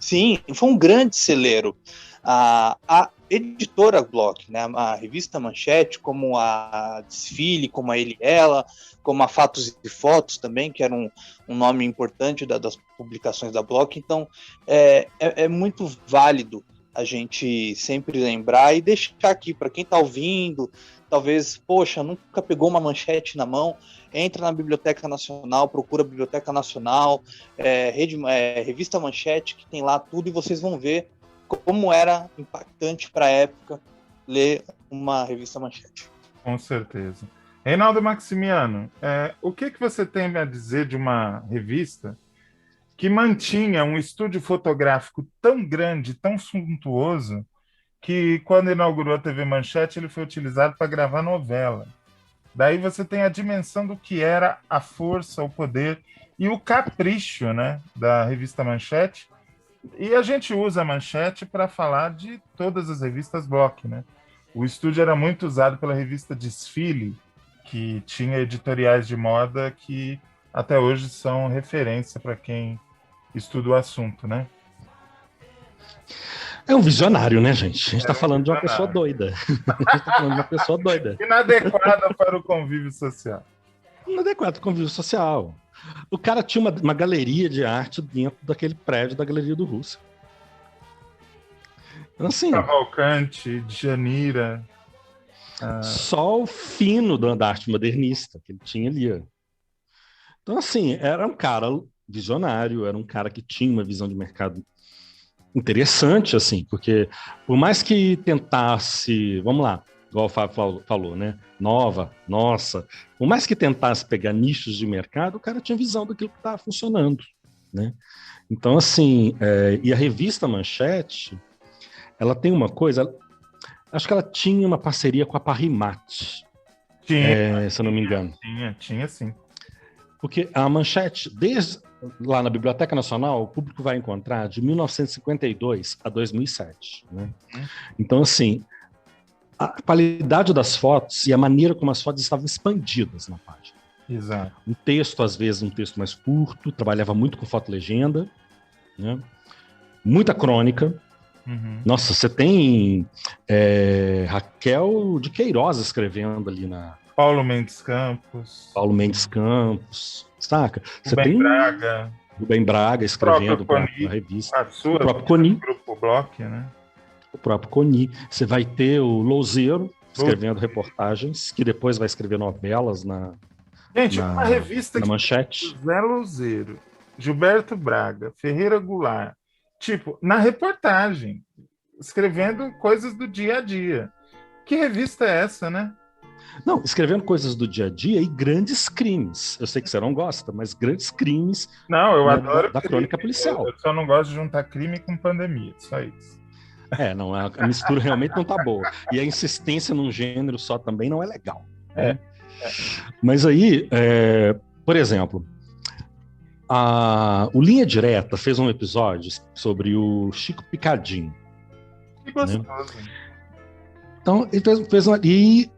Sim, foi um grande celeiro. A editora Block, né, a revista Manchete, como a Desfile, como a Ele e Ela, como a Fatos e Fotos também, que era um nome importante das publicações da Block. Então, é muito válido a gente sempre lembrar e deixar aqui para quem está ouvindo, talvez, poxa, nunca pegou uma Manchete na mão, entra na Biblioteca Nacional, procura a Biblioteca Nacional, revista Manchete, que tem lá tudo, e vocês vão ver como era impactante para a época ler uma revista Manchete. Com certeza. Reinaldo Maximiano, o que você tem a dizer de uma revista que mantinha um estúdio fotográfico tão grande, tão suntuoso, que quando inaugurou a TV Manchete, ele foi utilizado para gravar novela. Daí você tem a dimensão do que era a força, o poder e o capricho, né, da revista Manchete. E a gente usa a Manchete para falar de todas as revistas Block, né? O estúdio era muito usado pela revista Desfile, que tinha editoriais de moda que até hoje são referência para quem estuda o assunto, né? É um visionário, né, gente? A gente está falando de uma pessoa doida. A gente está falando de uma pessoa doida. Inadequada para o convívio social. Inadequada para o convívio social. O cara tinha uma galeria de arte dentro daquele prédio da Galeria do Russo. Então, assim, Cavalcante, Djanira. Só o fino da arte modernista que ele tinha ali. Então, assim, era um cara visionário, era um cara que tinha uma visão de mercado interessante, assim, porque por mais que tentasse, vamos lá, igual o Fábio falou, né? Nossa, por mais que tentasse pegar nichos de mercado, o cara tinha visão daquilo que estava funcionando, né? Então, assim, e a revista Manchete, ela tem uma coisa, acho que ela tinha uma parceria com a Parrimat, se eu não me engano. Tinha sim. Porque a Manchete, desde lá na Biblioteca Nacional, o público vai encontrar de 1952 a 2007, né? Então, assim, a qualidade das fotos e a maneira como as fotos estavam expandidas na página. Exato. O texto, às vezes, um texto mais curto, trabalhava muito com foto-legenda, né? Muita crônica. Nossa, você tem Raquel de Queiroz escrevendo ali na... Paulo Mendes Campos, saca? Você Rubem tem Braga. Rubem Braga escrevendo para a revista. O próprio Coni. Grupo Block, né? O próprio Coni. Você vai ter o Louzeiro escrevendo reportagens, que depois vai escrever novelas na uma revista na Manchete. José Louzeiro, Gilberto Braga, Ferreira Goulart, tipo, na reportagem, escrevendo coisas do dia a dia. Que revista é essa, né? Não, escrevendo coisas do dia a dia e grandes crimes. Eu sei que você não gosta, mas grandes crimes. Não, eu adoro da crônica policial. Eu só não gosto de juntar crime com pandemia, só isso. Não, a mistura realmente não tá boa. E a insistência num gênero só também não é legal. Né? Mas aí, por exemplo, O Linha Direta fez um episódio sobre o Chico Picadinho. Que gostoso. Né? Então, ele fez uma... E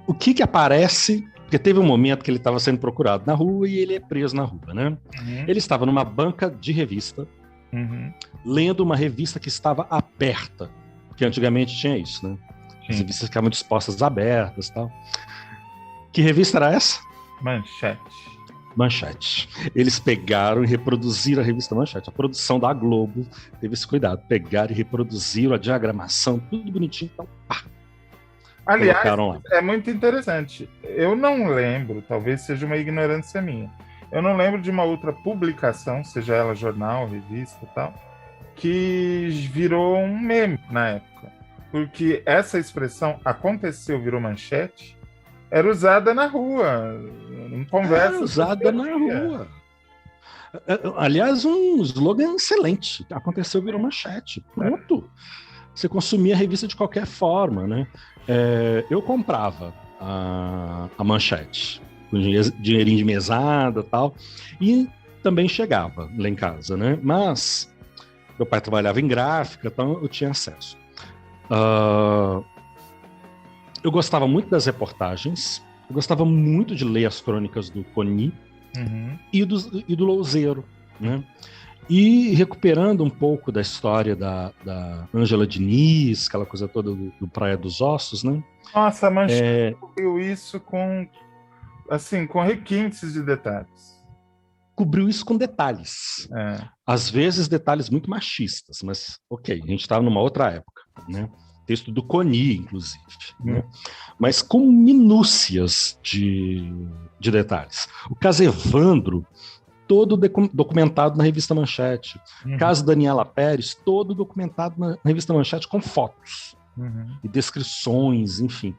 o que aparece... Porque teve um momento que ele estava sendo procurado na rua e ele é preso na rua, né? Uhum. Ele estava numa banca de revista, lendo uma revista que estava aberta. Porque antigamente tinha isso, né? As revistas ficavam dispostas abertas e tal. Que revista era essa? Manchete. Eles pegaram e reproduziram a revista Manchete. A produção da Globo teve esse cuidado. Pegaram e reproduziram a diagramação, tudo bonitinho. Então, pá. Aliás, é muito interessante. Eu não lembro, talvez seja uma ignorância minha, eu não lembro de uma outra publicação, seja ela jornal, revista e tal, que virou um meme na época. Porque essa expressão aconteceu, virou manchete, era usada na rua, em conversa. Era usada na rua. Aliás, um slogan excelente. Aconteceu, virou manchete. Pronto. Você consumia a revista de qualquer forma, né? Eu comprava a Manchete, com dinheirinho de mesada e tal, e também chegava lá em casa, né? Mas meu pai trabalhava em gráfica, então eu tinha acesso. Eu gostava muito das reportagens, eu gostava muito de ler as crônicas do Coni e do Louzeiro, né? E recuperando um pouco da história da Ângela Diniz, aquela coisa toda do Praia dos Ossos, né? Nossa, a Manchete cobriu isso com requintes de detalhes. Cobriu isso com detalhes. Às vezes detalhes muito machistas, mas ok, a gente estava numa outra época, né? Texto do Coni, inclusive. Né? Mas com minúcias de detalhes. O caso Evandro, todo documentado na revista Manchete. Caso Daniela Pérez, todo documentado na revista Manchete com fotos e descrições, enfim.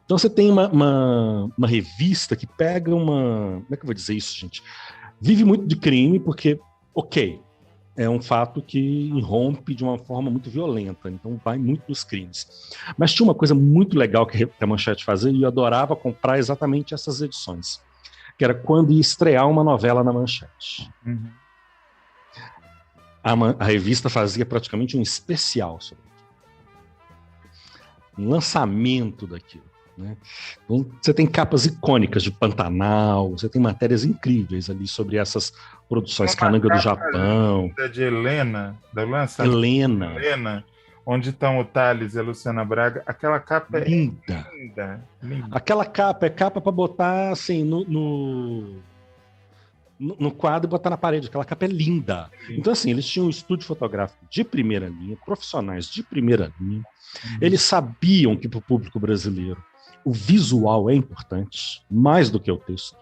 Então você tem uma revista que pega uma... Como é que eu vou dizer isso, gente? Vive muito de crime, porque, ok, é um fato que irrompe de uma forma muito violenta, então vai muito nos crimes. Mas tinha uma coisa muito legal que a Manchete fazia, e eu adorava comprar exatamente essas edições, que era quando ia estrear uma novela na Manchete. A revista fazia praticamente um especial sobre um lançamento daquilo. Né? Então, você tem capas icônicas de Pantanal, você tem matérias incríveis ali sobre essas produções, Cananga do Japão. De Helena, Helena, onde estão o Thales e a Luciana Braga. Aquela capa linda. Linda. Aquela capa é capa para botar assim no quadro e botar na parede. Aquela capa é linda. Então, assim, eles tinham um estúdio fotográfico de primeira linha, profissionais de primeira linha. Eles sabiam que para o público brasileiro o visual é importante, mais do que o texto.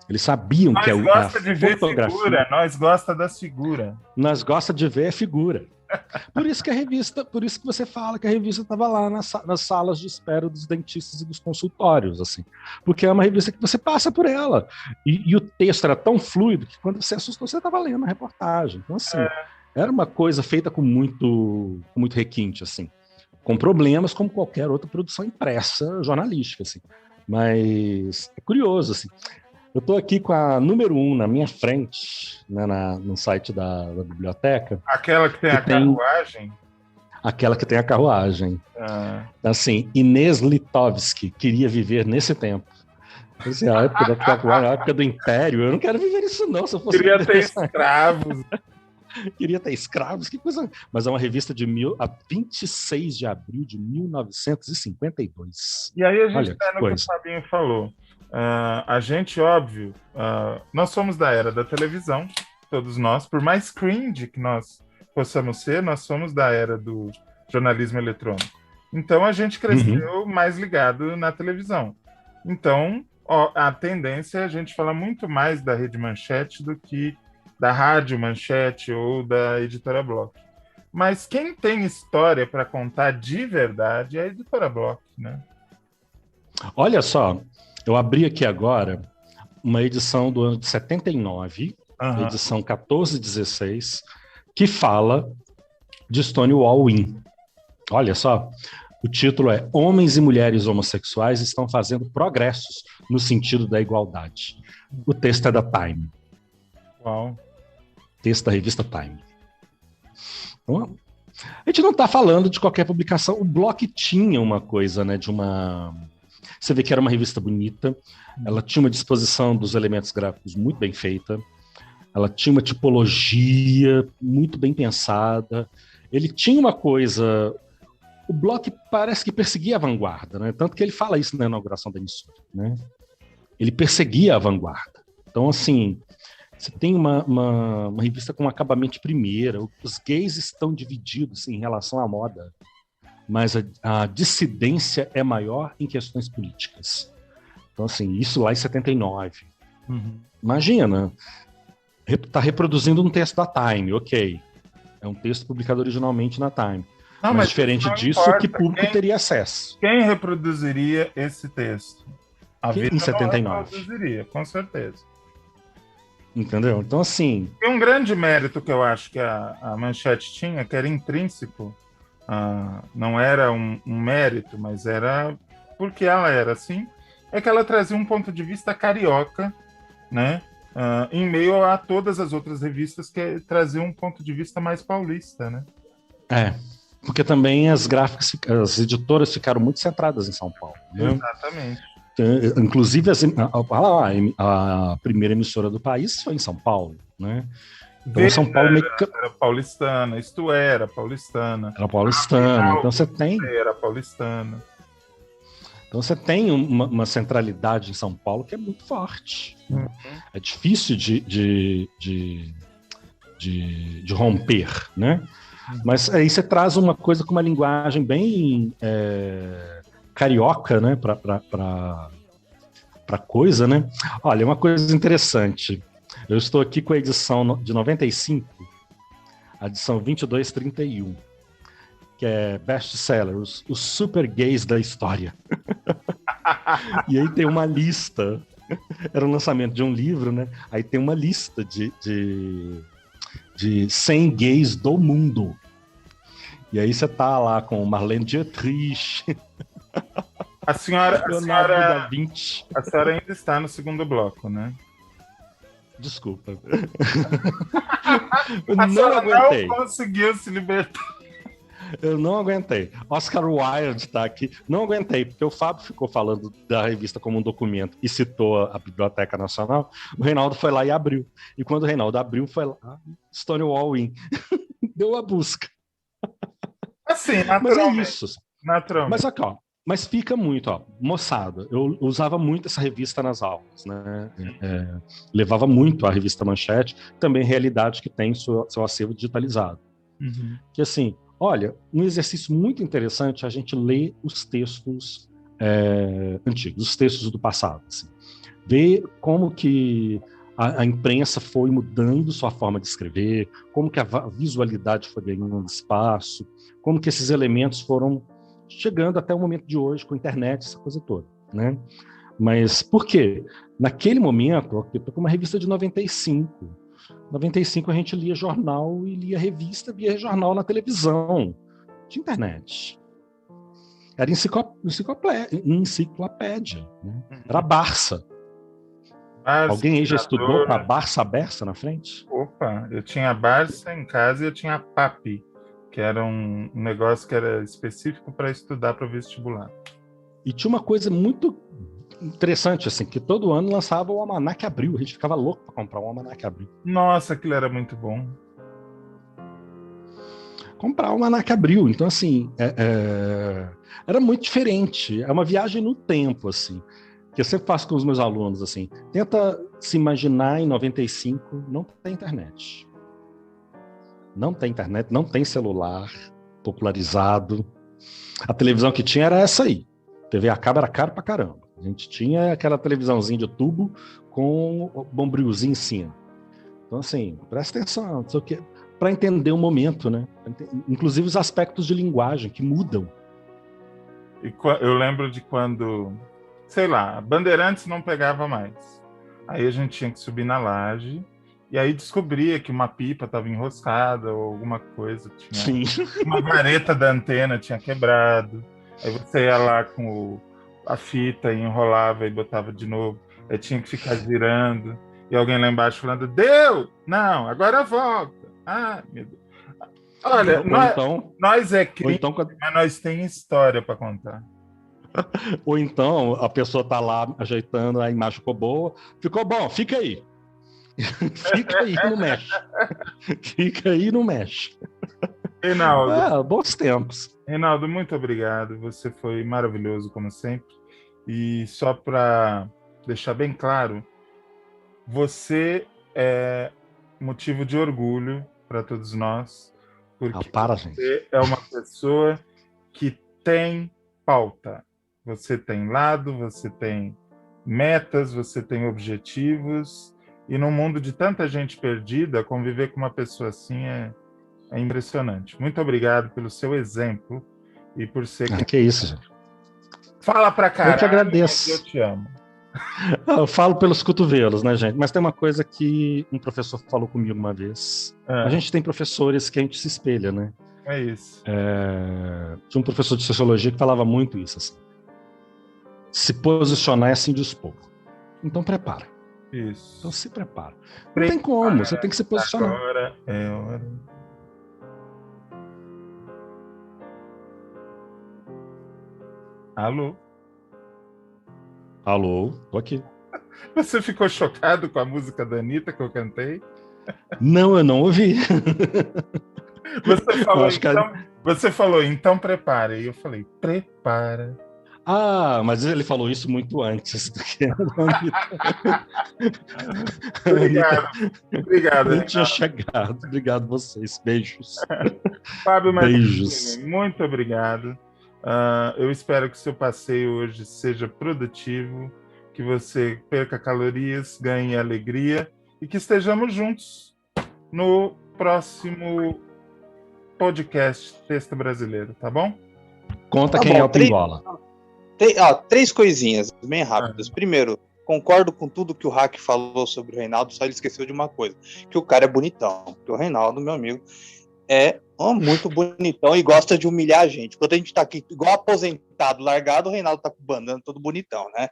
Eles sabiam que a fotografia... Nós gosta das figuras. Nós gosta de ver a figura. Por isso que a revista, por isso que você fala que a revista estava lá nas salas de espera dos dentistas e dos consultórios, assim, porque é uma revista que você passa por ela e o texto era tão fluido que quando você assustou você estava lendo a reportagem. Então assim, era uma coisa feita com muito requinte, assim, com problemas como qualquer outra produção impressa jornalística, assim. Mas é curioso, assim. Eu estou aqui com a número 1 na minha frente, né, no site da biblioteca. Aquela que tem a carruagem? Aquela que tem a carruagem. Assim, Inês Litovski queria viver nesse tempo. Assim, a época da carruagem, a época do Império, eu não quero viver isso não. Se eu fosse queria ter escravos. Queria ter escravos, que coisa. Mas é uma revista de 26 de abril de 1952. E aí a gente está no que o Fabinho falou. A gente, óbvio, nós somos da era da televisão, todos nós, por mais cringe que nós possamos ser, nós somos da era do jornalismo eletrônico. Então a gente cresceu mais ligado na televisão. Então a tendência é a gente falar muito mais da Rede Manchete do que da Rádio Manchete ou da Editora Bloch. Mas quem tem história para contar de verdade é a Editora Bloch, né? Olha só, eu abri aqui agora uma edição do ano de 79, edição 1416, que fala de Stonewall Inn. Olha só, O título é Homens e Mulheres Homossexuais Estão Fazendo Progressos no Sentido da Igualdade. O texto é da Time. Uau. Texto da revista Time. Então, a gente não está falando de qualquer publicação. O Block tinha uma coisa, né, de uma... Você vê que era uma revista bonita, ela tinha uma disposição dos elementos gráficos muito bem feita, ela tinha uma tipologia muito bem pensada, ele tinha uma coisa... O Block parece que perseguia a vanguarda, né? Tanto que ele fala isso na inauguração da emissora, né? Ele perseguia a vanguarda. Então, assim, você tem uma revista com um acabamento de primeira, os gays estão divididos em relação à moda, mas a dissidência é maior em questões políticas. Então, assim, isso lá em 79. Imagina, tá reproduzindo um texto da Time, ok. É um texto publicado originalmente na Time. Não, mas diferente disso, importa. que público teria acesso? Quem reproduziria esse texto? A Quem Veja em 79? não reproduziria, com certeza. Entendeu? Então, assim... Tem um grande mérito que eu acho que a Manchete tinha, que era intrínseco. Não era um mérito, mas era porque ela era assim, é que ela trazia um ponto de vista carioca, né? Em meio a todas as outras revistas que traziam um ponto de vista mais paulista, né? Porque também as editoras ficaram muito centradas em São Paulo. Né? Exatamente. Inclusive, a primeira emissora do país foi em São Paulo, né? Então, São Paulo era paulistana, Isto era paulistana. Era paulistana, então você tem... Era paulistana. Então você tem uma centralidade em São Paulo que é muito forte. Né? É difícil de romper, né? Mas aí você traz uma coisa com uma linguagem bem carioca, né? Para coisa, né? Olha, uma coisa interessante. Eu estou aqui com a edição de 95, a edição 2231, que é best-seller, os super gays da história. E aí tem uma lista, era o lançamento de um livro, né? Aí tem uma lista de 100 gays do mundo. E aí você tá lá com Marlene Dietrich. A senhora ainda está no segundo bloco, né? Desculpa. A senhora não conseguiu se libertar. Eu não aguentei. Oscar Wilde tá aqui. Não aguentei, porque o Fábio ficou falando da revista como um documento e citou a Biblioteca Nacional. O Reinaldo foi lá e abriu. E quando o Reinaldo abriu, foi lá, Stonewall Inn. Deu a busca. Assim, mas é isso. Naturalmente. Mas aqui, ó. Mas fica muito, ó, moçada. Eu usava muito essa revista nas aulas, né? Levava muito a revista Manchete, também Realidade, que tem seu acervo digitalizado. Que assim, olha, um exercício muito interessante é a gente ler os textos antigos, os textos do passado. Assim. Ver como que a imprensa foi mudando sua forma de escrever, como que a visualidade foi ganhando espaço, como que esses elementos foram chegando até o momento de hoje, com a internet, essa coisa toda, né? Mas por quê? Naquele momento, eu tô com uma revista de 95. 95 a gente lia jornal e lia revista, via jornal na televisão, de internet. Era enciclopédia, né? Era Barça. Alguém aí já estudou com a Barça aberta na frente? Opa, eu tinha Barça em casa e eu tinha PAP, que era um negócio que era específico para estudar para o vestibular. E tinha uma coisa muito interessante, assim, que todo ano lançava o Almanac Abril. A gente ficava louco para comprar o Almanac Abril. Nossa, aquilo era muito bom. Comprar o Almanac Abril. Então, assim, era muito diferente. É uma viagem no tempo, assim, que eu sempre faço com os meus alunos, assim. Tenta se imaginar em 95, não tem internet. Não tem internet, não tem celular popularizado. A televisão que tinha era essa aí. TV a cabo era caro pra caramba. A gente tinha aquela televisãozinha de tubo com o bombrilzinho em cima. Então, assim, presta atenção, não sei o quê, para entender o momento, né? Inclusive os aspectos de linguagem que mudam. E eu lembro de quando, sei lá, Bandeirantes não pegava mais. Aí a gente tinha que subir na laje. E aí descobria que uma pipa estava enroscada ou alguma coisa. Uma vareta da antena tinha quebrado. Aí você ia lá com a fita e enrolava e botava de novo. Aí tinha que ficar girando. E alguém lá embaixo falando, deu! Não, agora volta. Ah, meu Deus. Olha, nós é crime, mas nós tem história para contar. Ou então a pessoa tá lá ajeitando, a imagem ficou boa. Ficou bom, fica aí. Fica aí, não mexe. Fica aí, não mexe. Reinaldo. Bons tempos. Reinaldo, muito obrigado. Você foi maravilhoso, como sempre. E só para deixar bem claro, você é motivo de orgulho para todos nós, porque você é uma pessoa que tem pauta. Você tem lado, você tem metas, você tem objetivos. E num mundo de tanta gente perdida, conviver com uma pessoa assim é impressionante. Muito obrigado pelo seu exemplo e por ser... Que isso, gente. Fala pra caralho. Eu que agradeço. Eu te amo. Eu falo pelos cotovelos, né, gente? Mas tem uma coisa que um professor falou comigo uma vez. A gente tem professores que a gente se espelha, né? É isso. Tinha um professor de sociologia que falava muito isso, assim. Se posicionar é se indispor. Então prepara. Isso. Então se prepara. Não tem como, você tem que se posicionar. Agora é hora. Alô? Alô, tô aqui. Você ficou chocado com a música da Anitta que eu cantei? Não, eu não ouvi. Você falou, então prepara. E eu falei, prepara. Ah, mas ele falou isso muito antes do que a Anitta. Obrigado. Nem tinha chegado. Obrigado a vocês. Beijos. Fábio Beijos. Martins, muito obrigado. Eu espero que o seu passeio hoje seja produtivo, que você perca calorias, ganhe alegria e que estejamos juntos no próximo podcast Texto Brasileiro, tá bom? Conta quem é o Pingola. Três coisinhas bem rápidas. Primeiro, concordo com tudo que o Hack falou sobre o Reinaldo, só ele esqueceu de uma coisa, que o cara é bonitão, que o Reinaldo, meu amigo, é muito bonitão e gosta de humilhar a gente. Quando a gente tá aqui igual aposentado, largado, o Reinaldo tá com o bandana todo bonitão, né?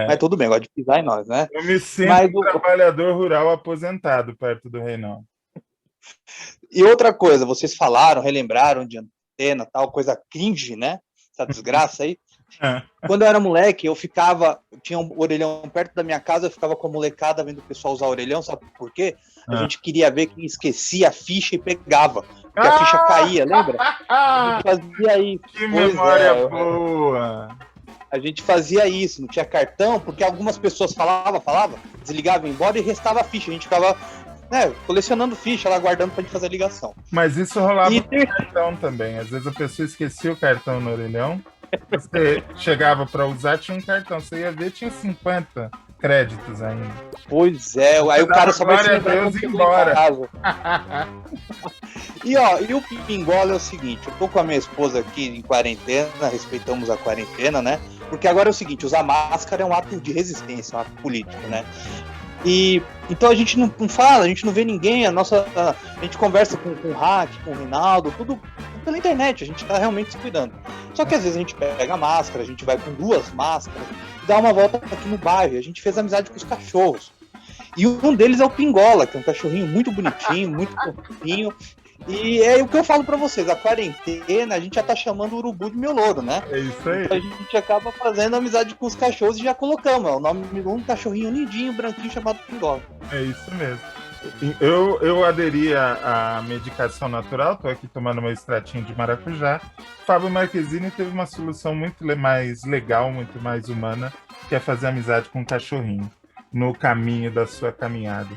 Mas tudo bem, gosta de pisar em nós, né? Eu me sinto trabalhador rural aposentado perto do Reinaldo. E outra coisa, vocês falaram, relembraram de antena, tal, coisa cringe, né? Essa desgraça aí. Quando eu era moleque, eu tinha um orelhão perto da minha casa, eu ficava com a molecada vendo o pessoal usar orelhão, sabe por quê? A gente queria ver quem esquecia a ficha e pegava, porque a ficha caía, lembra? A gente fazia isso. Que memória boa! A gente fazia isso, não tinha cartão, porque algumas pessoas falavam, desligavam, embora e restava a ficha, a gente ficava colecionando ficha lá, guardando pra gente fazer a ligação. Mas isso rolava com cartão também, às vezes a pessoa esquecia o cartão no orelhão. Você chegava para usar, tinha um cartão. Você ia ver, tinha 50 créditos ainda. Pois é, aí o cara só vai se lembrar quando embora. E o Pingola é o seguinte, eu tô com a minha esposa aqui em quarentena, respeitamos a quarentena, né? Porque agora é o seguinte, usar máscara é um ato de resistência, um ato político, né? E então a gente não fala, a gente não vê ninguém, a gente conversa com o Hack, com o Reinaldo, tudo pela internet, a gente tá realmente se cuidando. Só que às vezes a gente pega a máscara, a gente vai com 2 máscaras e dá uma volta aqui no bairro, a gente fez amizade com os cachorros. E um deles é o Pingola, que é um cachorrinho muito bonitinho, muito fofinho. E é o que eu falo pra vocês, a quarentena a gente já tá chamando o urubu de meu louro, né? É isso aí. Então a gente acaba fazendo amizade com os cachorros e já colocamos, o nome de um cachorrinho lindinho, branquinho, chamado Pingola. É isso mesmo. Eu aderi à medicação natural, tô aqui tomando meu extratinho de maracujá. Fábio Marquezine teve uma solução muito mais legal, muito mais humana, que é fazer amizade com um cachorrinho no caminho da sua caminhada.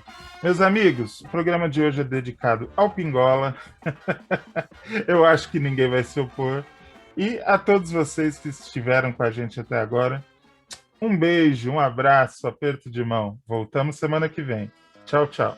Meus amigos, o programa de hoje é dedicado ao Pingola. Eu acho que ninguém vai se opor. E a todos vocês que estiveram com a gente até agora, um beijo, um abraço, aperto de mão. Voltamos semana que vem. Tchau, tchau.